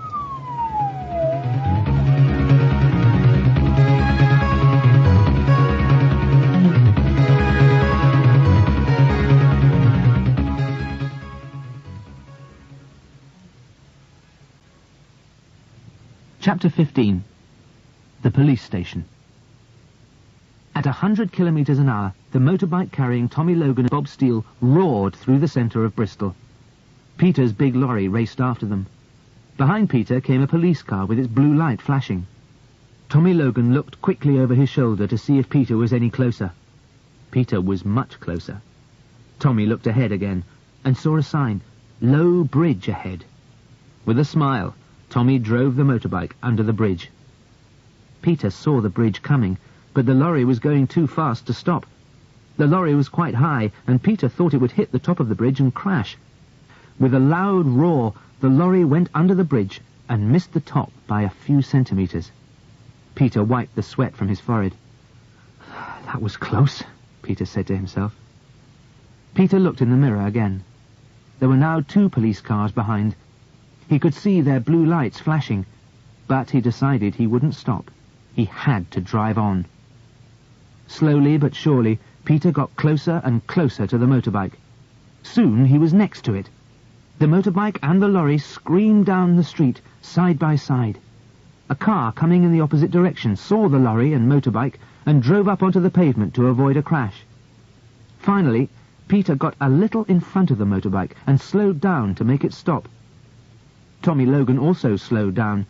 Chapter 15. The Police Station. At 100 kilometres an hour, the motorbike carrying Tommy Logan and Bob Steele roared through the centre of Bristol. Peter's big lorry raced after them. Behind Peter came a police car with its blue light flashing. Tommy Logan looked quickly over his shoulder to see if Peter was any closer. Peter was much closer. Tommy looked ahead again and saw a sign, "Low Bridge ahead." With a smile, Tommy drove the motorbike under the bridge. Peter saw the bridge coming, but the lorry was going too fast to stop. The lorry was quite high, and Peter thought it would hit the top of the bridge and crash. With a loud roar, the lorry went under the bridge and missed the top by a few centimetres. Peter wiped the sweat from his forehead. "That was close," Peter said to himself. Peter looked in the mirror again. There were now 2 police cars behind. He could see their blue lights flashing, but he decided he wouldn't stop. He had to drive on. Slowly but surely, Peter got closer and closer to the motorbike. Soon he was next to it. The motorbike and the lorry screamed down the street, side by side. A car coming in the opposite direction saw the lorry and motorbike and drove up onto the pavement to avoid a crash. Finally, Peter got a little in front of the motorbike and slowed down to make it stop. Tommy Logan also slowed down.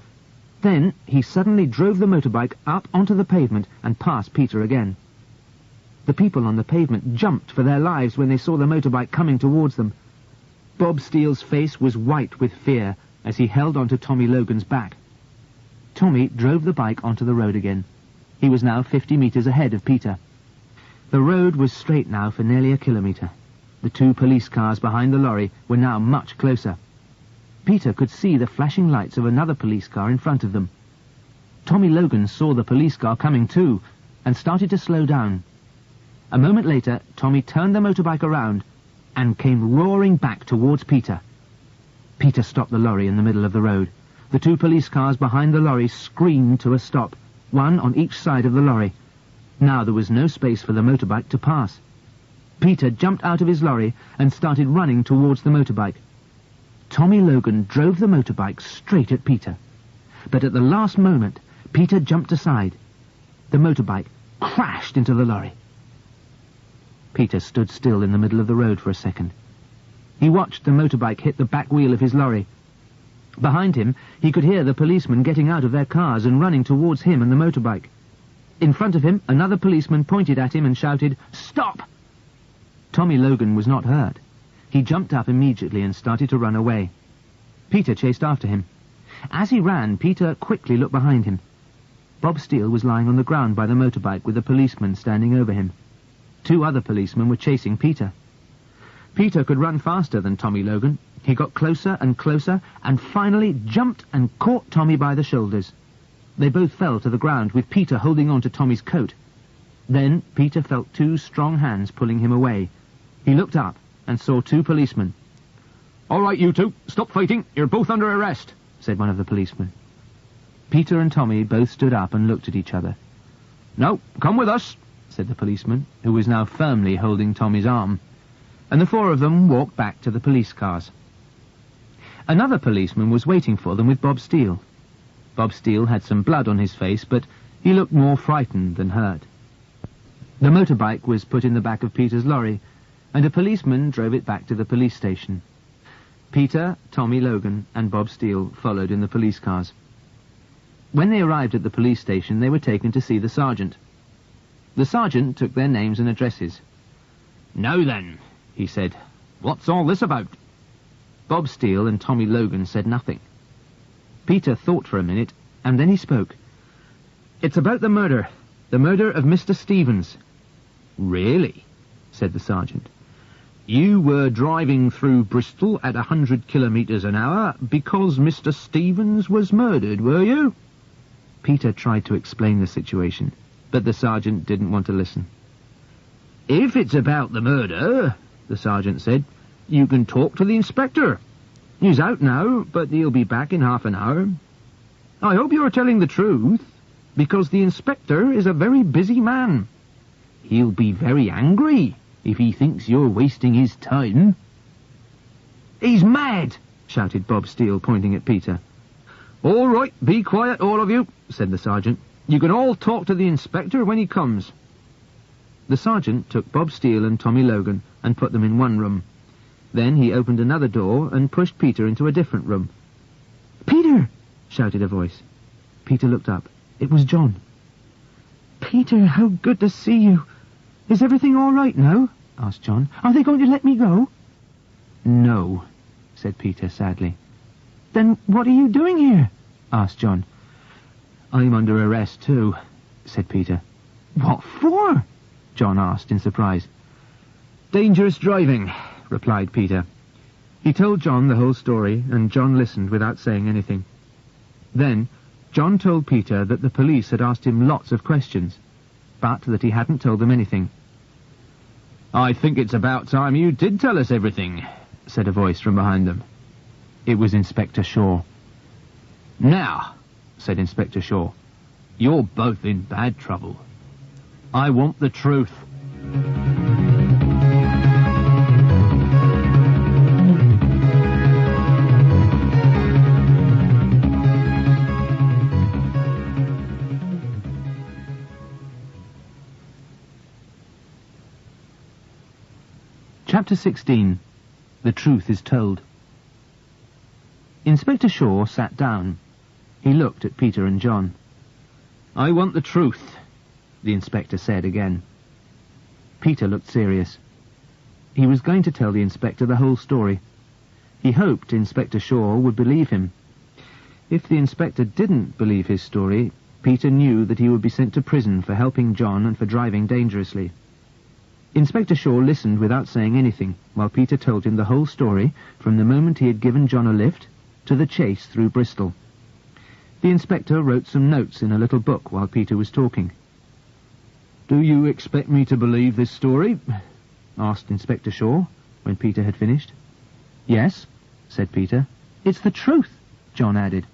Then he suddenly drove the motorbike up onto the pavement and past Peter again. The people on the pavement jumped for their lives when they saw the motorbike coming towards them. Bob Steele's face was white with fear as he held onto Tommy Logan's back. Tommy drove the bike onto the road again. He was now 50 metres ahead of Peter. The road was straight now for nearly a kilometre. The 2 police cars behind the lorry were now much closer. Peter could see the flashing lights of another police car in front of them. Tommy Logan saw the police car coming too and started to slow down. A moment later, Tommy turned the motorbike around and came roaring back towards Peter. Peter stopped the lorry in the middle of the road. The 2 police cars behind the lorry screamed to a stop, one on each side of the lorry. Now there was no space for the motorbike to pass. Peter jumped out of his lorry and started running towards the motorbike. Tommy Logan drove the motorbike straight at Peter. But at the last moment, Peter jumped aside. The motorbike crashed into the lorry. Peter stood still in the middle of the road for a second. He watched the motorbike hit the back wheel of his lorry. Behind him, he could hear the policemen getting out of their cars and running towards him and the motorbike. In front of him, another policeman pointed at him and shouted, "Stop!" Tommy Logan was not hurt. He jumped up immediately and started to run away. Peter chased after him. As he ran, Peter quickly looked behind him. Bob Steele was lying on the ground by the motorbike with a policeman standing over him. 2 other policemen were chasing Peter. Peter could run faster than Tommy Logan. He got closer and closer and finally jumped and caught Tommy by the shoulders. They both fell to the ground with Peter holding on to Tommy's coat. Then Peter felt 2 strong hands pulling him away. He looked up and saw 2 policemen. "All right, you 2, stop fighting. You're both under arrest," said one of the policemen. Peter and Tommy both stood up and looked at each other. "No, come with us," said the policeman, who was now firmly holding Tommy's arm. And the 4 of them walked back to the police cars. Another policeman was waiting for them with Bob Steele. Bob Steele had some blood on his face, but he looked more frightened than hurt. The motorbike was put in the back of Peter's lorry, and a policeman drove it back to the police station. Peter, Tommy Logan, and Bob Steele followed in the police cars. When they arrived at the police station, they were taken to see the sergeant. The sergeant took their names and addresses. "Now then," he said, "what's all this about?" Bob Steele and Tommy Logan said nothing. Peter thought for a minute, and then he spoke. "It's about the murder of Mr. Stevens." "Really?" said the sergeant. "You were driving through Bristol at 100 kilometres an hour because Mr. Stevens was murdered, were you?" Peter tried to explain the situation, but the sergeant didn't want to listen. "If it's about the murder," the sergeant said, "you can talk to the inspector. He's out now, but he'll be back in half an hour. I hope you're telling the truth, because the inspector is a very busy man. He'll be very angry if he thinks you're wasting his time." "He's mad!" shouted Bob Steele, pointing at Peter. "All right, be quiet, all of you," said the sergeant. "You can all talk to the inspector when he comes." The sergeant took Bob Steele and Tommy Logan and put them in one room. Then he opened another door and pushed Peter into a different room. "Peter!" shouted a voice. Peter looked up. It was John. "Peter, how good to see you. Is everything all right now?" asked John. "Are they going to let me go?" "No," said Peter sadly. "Then what are you doing here?" asked John. "I'm under arrest too," said Peter. "What for?" John asked in surprise. "Dangerous driving," replied Peter. He told John the whole story, and John listened without saying anything. Then John told Peter that the police had asked him lots of questions, but that he hadn't told them anything. "I think it's about time you did tell us everything," said a voice from behind them. It was Inspector Shaw. "Now," said Inspector Shaw, "you're both in bad trouble. I want the truth." Chapter 16. The Truth is Told. Inspector Shaw sat down. He looked at Peter and John. "I want the truth," the inspector said again. Peter looked serious. He was going to tell the inspector the whole story. He hoped Inspector Shaw would believe him. If the inspector didn't believe his story, Peter knew that he would be sent to prison for helping John and for driving dangerously. Inspector Shaw listened without saying anything, while Peter told him the whole story, from the moment he had given John a lift to the chase through Bristol. The inspector wrote some notes in a little book while Peter was talking. "Do you expect me to believe this story?" asked Inspector Shaw, when Peter had finished. "Yes," said Peter. "It's the truth," John added.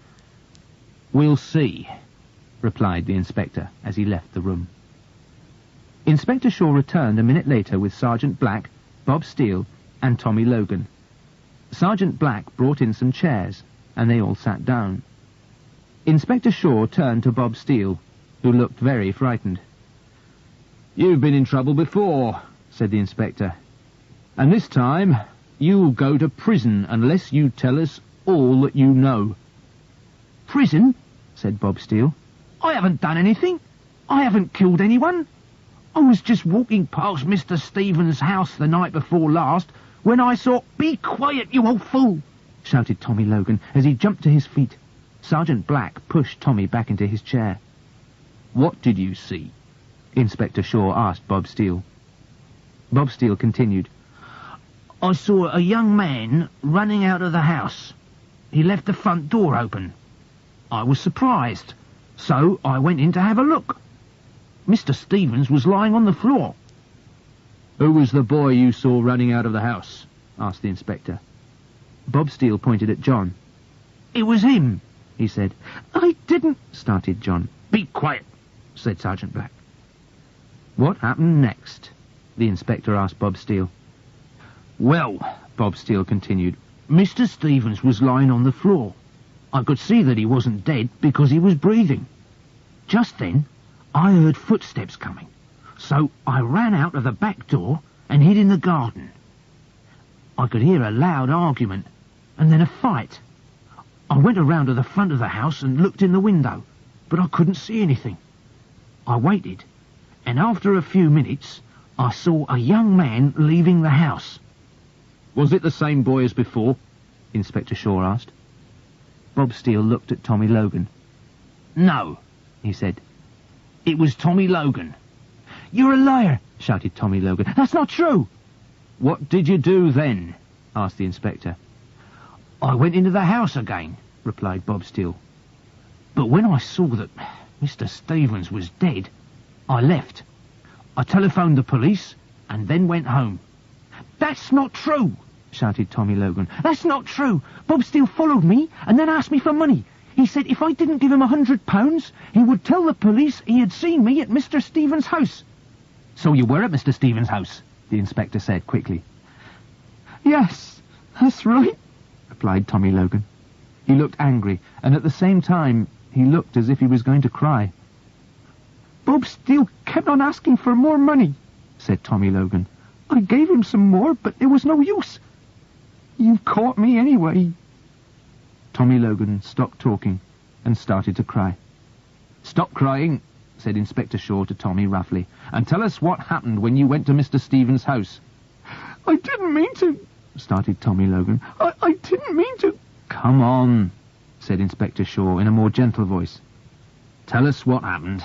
"We'll see," replied the inspector as he left the room. Inspector Shaw returned a minute later with Sergeant Black, Bob Steele, and Tommy Logan. Sergeant Black brought in some chairs, and they all sat down. Inspector Shaw turned to Bob Steele, who looked very frightened. "You've been in trouble before," said the inspector. "And this time you'll go to prison unless you tell us all that you know." "Prison?" said Bob Steele. "I haven't done anything. I haven't killed anyone. I was just walking past Mr. Stevens' house the night before last when I saw—" "Be quiet, you old fool!" shouted Tommy Logan as he jumped to his feet. Sergeant Black pushed Tommy back into his chair. "What did you see?" Inspector Shaw asked Bob Steele. Bob Steele continued. "I saw a young man running out of the house. He left the front door open. I was surprised, so I went in to have a look. Mr. Stevens was lying on the floor." "Who was the boy you saw running out of the house?" asked the inspector. Bob Steele pointed at John. "It was him," he said. "I didn't," started John. "Be quiet," said Sergeant Black. "What happened next?" the inspector asked Bob Steele. "Well," Bob Steele continued, "Mr. Stevens was lying on the floor. I could see that he wasn't dead because he was breathing. Just then, I heard footsteps coming, so I ran out of the back door and hid in the garden. I could hear a loud argument, and then a fight. I went around to the front of the house and looked in the window, but I couldn't see anything. I waited, and after a few minutes, I saw a young man leaving the house." "Was it the same boy as before?" Inspector Shaw asked. Bob Steele looked at Tommy Logan. "No," he said. "It was Tommy Logan." "You're a liar," shouted Tommy Logan. "That's not true." "What did you do then?" asked the inspector. "I went into the house again," replied Bob Steele. "But when I saw that Mr. Stevens was dead, I left. I telephoned the police and then went home." "That's not true," shouted Tommy Logan. "That's not true. Bob Steele followed me and then asked me for money. He said if I didn't give him £100, he would tell the police he had seen me at Mr. Stevens' house." "So you were at Mr. Stevens' house?" the inspector said quickly. "Yes, that's right," replied Tommy Logan. He looked angry, and at the same time he looked as if he was going to cry. "Bob Steele kept on asking for more money," said Tommy Logan. "I gave him some more, but it was no use. You caught me anyway." Tommy Logan stopped talking and started to cry. "Stop crying," said Inspector Shaw to Tommy roughly, "and tell us what happened when you went to Mr. Stevens' house." "I didn't mean to," started Tommy Logan. I didn't mean to." "Come on," said Inspector Shaw in a more gentle voice. "Tell us what happened."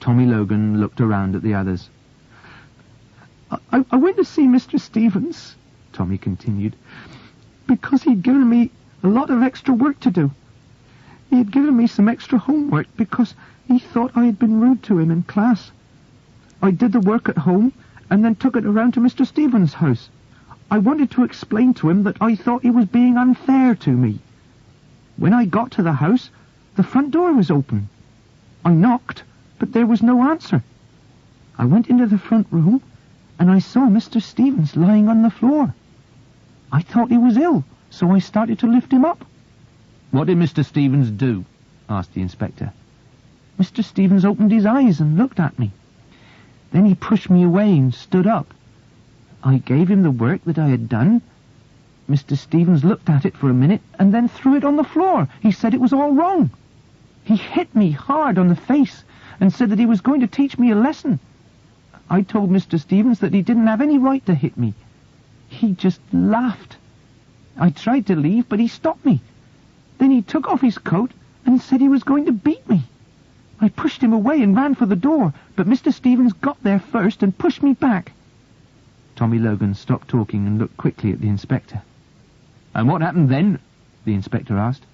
Tommy Logan looked around at the others. I went to see Mr. Stevens Tommy continued, because he'd given me a lot of extra work to do. He had given me some extra homework because he thought I had been rude to him in class. I did the work at home and then took it around to Mr. Stevens' house. I wanted to explain to him that I thought he was being unfair to me. When I got to the house, the front door was open. I knocked, but there was no answer. I went into the front room and I saw Mr. Stevens lying on the floor. I thought he was ill, so I started to lift him up. What did Mr. Stevens do? Asked the inspector. Mr. Stevens opened his eyes and looked at me. Then he pushed me away and stood up. I gave him the work that I had done. Mr. Stevens looked at it for a minute and then threw it on the floor. He said it was all wrong. He hit me hard on the face and said that he was going to teach me a lesson. I told Mr. Stevens that he didn't have any right to hit me. He just laughed. I tried to leave, but he stopped me. Then he took off his coat and said he was going to beat me. I pushed him away and ran for the door, but Mr. Stevens got there first and pushed me back. Tommy Logan stopped talking and looked quickly at the inspector. And what happened then? The inspector asked.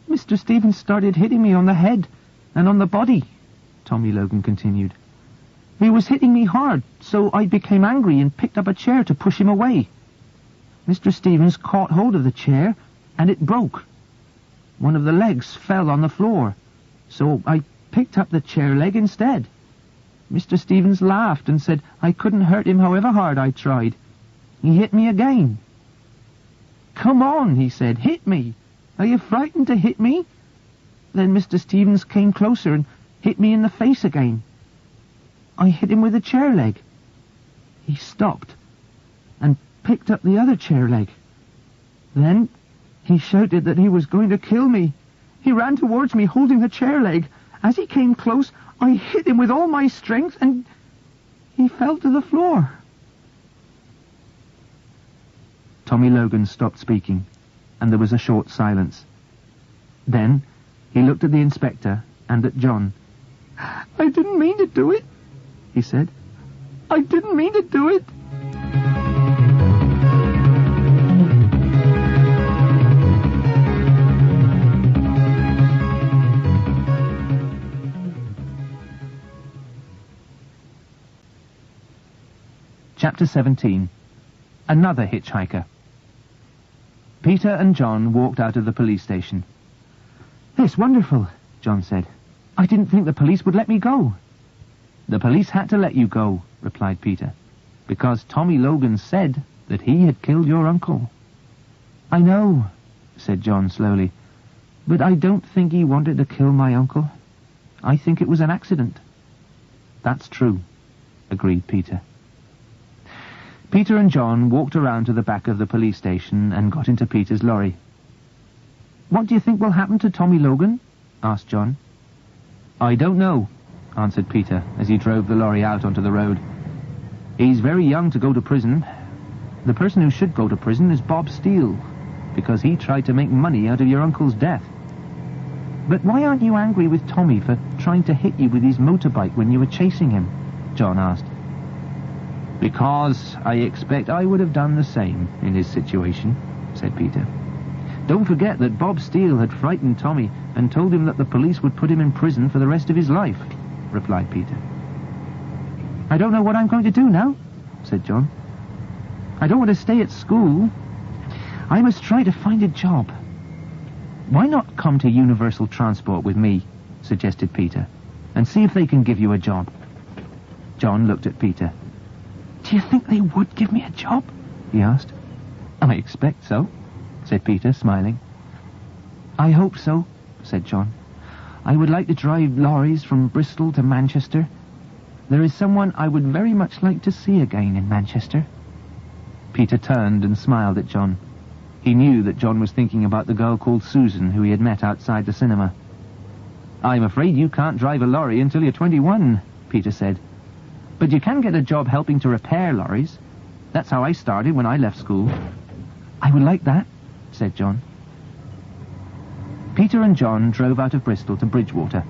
Mr. Stevens started hitting me on the head and on the body, Tommy Logan continued. He was hitting me hard, so I became angry and picked up a chair to push him away. Mr. Stevens caught hold of the chair and it broke. One of the legs fell on the floor, so I picked up the chair leg instead. Mr. Stevens laughed and said I couldn't hurt him however hard I tried. He hit me again. "Come on," he said, "hit me. Are you frightened to hit me?" Then Mr. Stevens came closer and hit me in the face again. I hit him with a chair leg. He stopped and picked up the other chair leg. Then he shouted that he was going to kill me. He ran towards me holding the chair leg. As he came close, I hit him with all my strength and he fell to the floor. Tommy Logan stopped speaking, and there was a short silence. Then he looked at the inspector and at John. "I didn't mean to do it," he said. "I didn't mean to do it." Chapter 17. Another hitchhiker. Peter and John walked out of the police station. "It's wonderful," John said. "I didn't think the police would let me go." "The police had to let you go," replied Peter, "because Tommy Logan said that he had killed your uncle." "I know," said John slowly, "but I don't think he wanted to kill my uncle. I think it was an accident." "That's true," agreed Peter. Peter and John walked around to the back of the police station and got into Peter's lorry. "What do you think will happen to Tommy Logan?" asked John. "I don't know," answered Peter as he drove the lorry out onto the road. "He's very young to go to prison. The person who should go to prison is Bob Steele, because he tried to make money out of your uncle's death." "But why aren't you angry with Tommy for trying to hit you with his motorbike when you were chasing him?" John asked. "Because I expect I would have done the same in his situation," said Peter. "Don't forget that Bob Steele had frightened Tommy and told him that the police would put him in prison for the rest of his life," replied Peter. "I don't know what I'm going to do now," said John. "I don't want to stay at school. I must try to find a job." "Why not come to Universal Transport with me," suggested Peter, "and see if they can give you a job?" John looked at Peter. "Do you think they would give me a job?" he asked. "I expect so," said Peter, smiling. "I hope so," said John. "I would like to drive lorries from Bristol to Manchester. There is someone I would very much like to see again in Manchester." Peter turned and smiled at John. He knew that John was thinking about the girl called Susan who he had met outside the cinema. "I'm afraid you can't drive a lorry until you're 21, Peter said. "But you can get a job helping to repair lorries. That's how I started when I left school." "I would like that," said John. Peter and John drove out of Bristol to Bridgewater.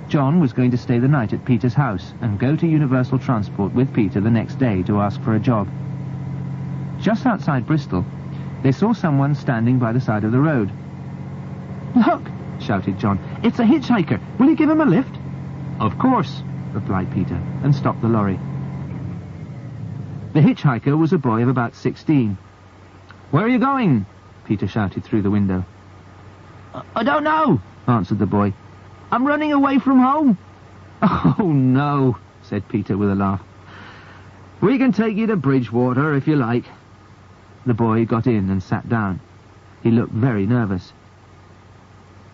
John was going to stay the night at Peter's house and go to Universal Transport with Peter the next day to ask for a job. Just outside Bristol, they saw someone standing by the side of the road. "Look!" shouted John. "It's a hitchhiker. Will you give him a lift?" "Of course," replied Peter, and stopped the lorry. The hitchhiker was a boy of about 16. "Where are you going?" Peter shouted through the window. "I don't know," answered the boy. "I'm running away from home." "Oh, no," said Peter with a laugh. "We can take you to Bridgewater if you like." The boy got in and sat down. He looked very nervous.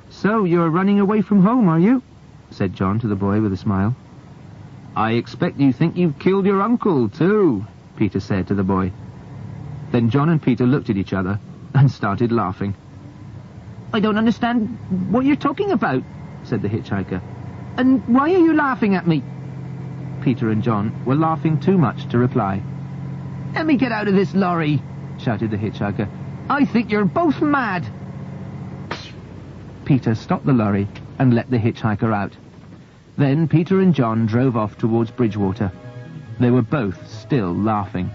"So you're running away from home, are you?" said John to the boy with a smile. "I expect you think you've killed your uncle, too," Peter said to the boy. Then John and Peter looked at each other and started laughing. "I don't understand what you're talking about," said the hitchhiker. "And why are you laughing at me?" Peter and John were laughing too much to reply. "Let me get out of this lorry," shouted the hitchhiker. "I think you're both mad." Peter stopped the lorry and let the hitchhiker out. Then Peter and John drove off towards Bridgewater. They were both still laughing.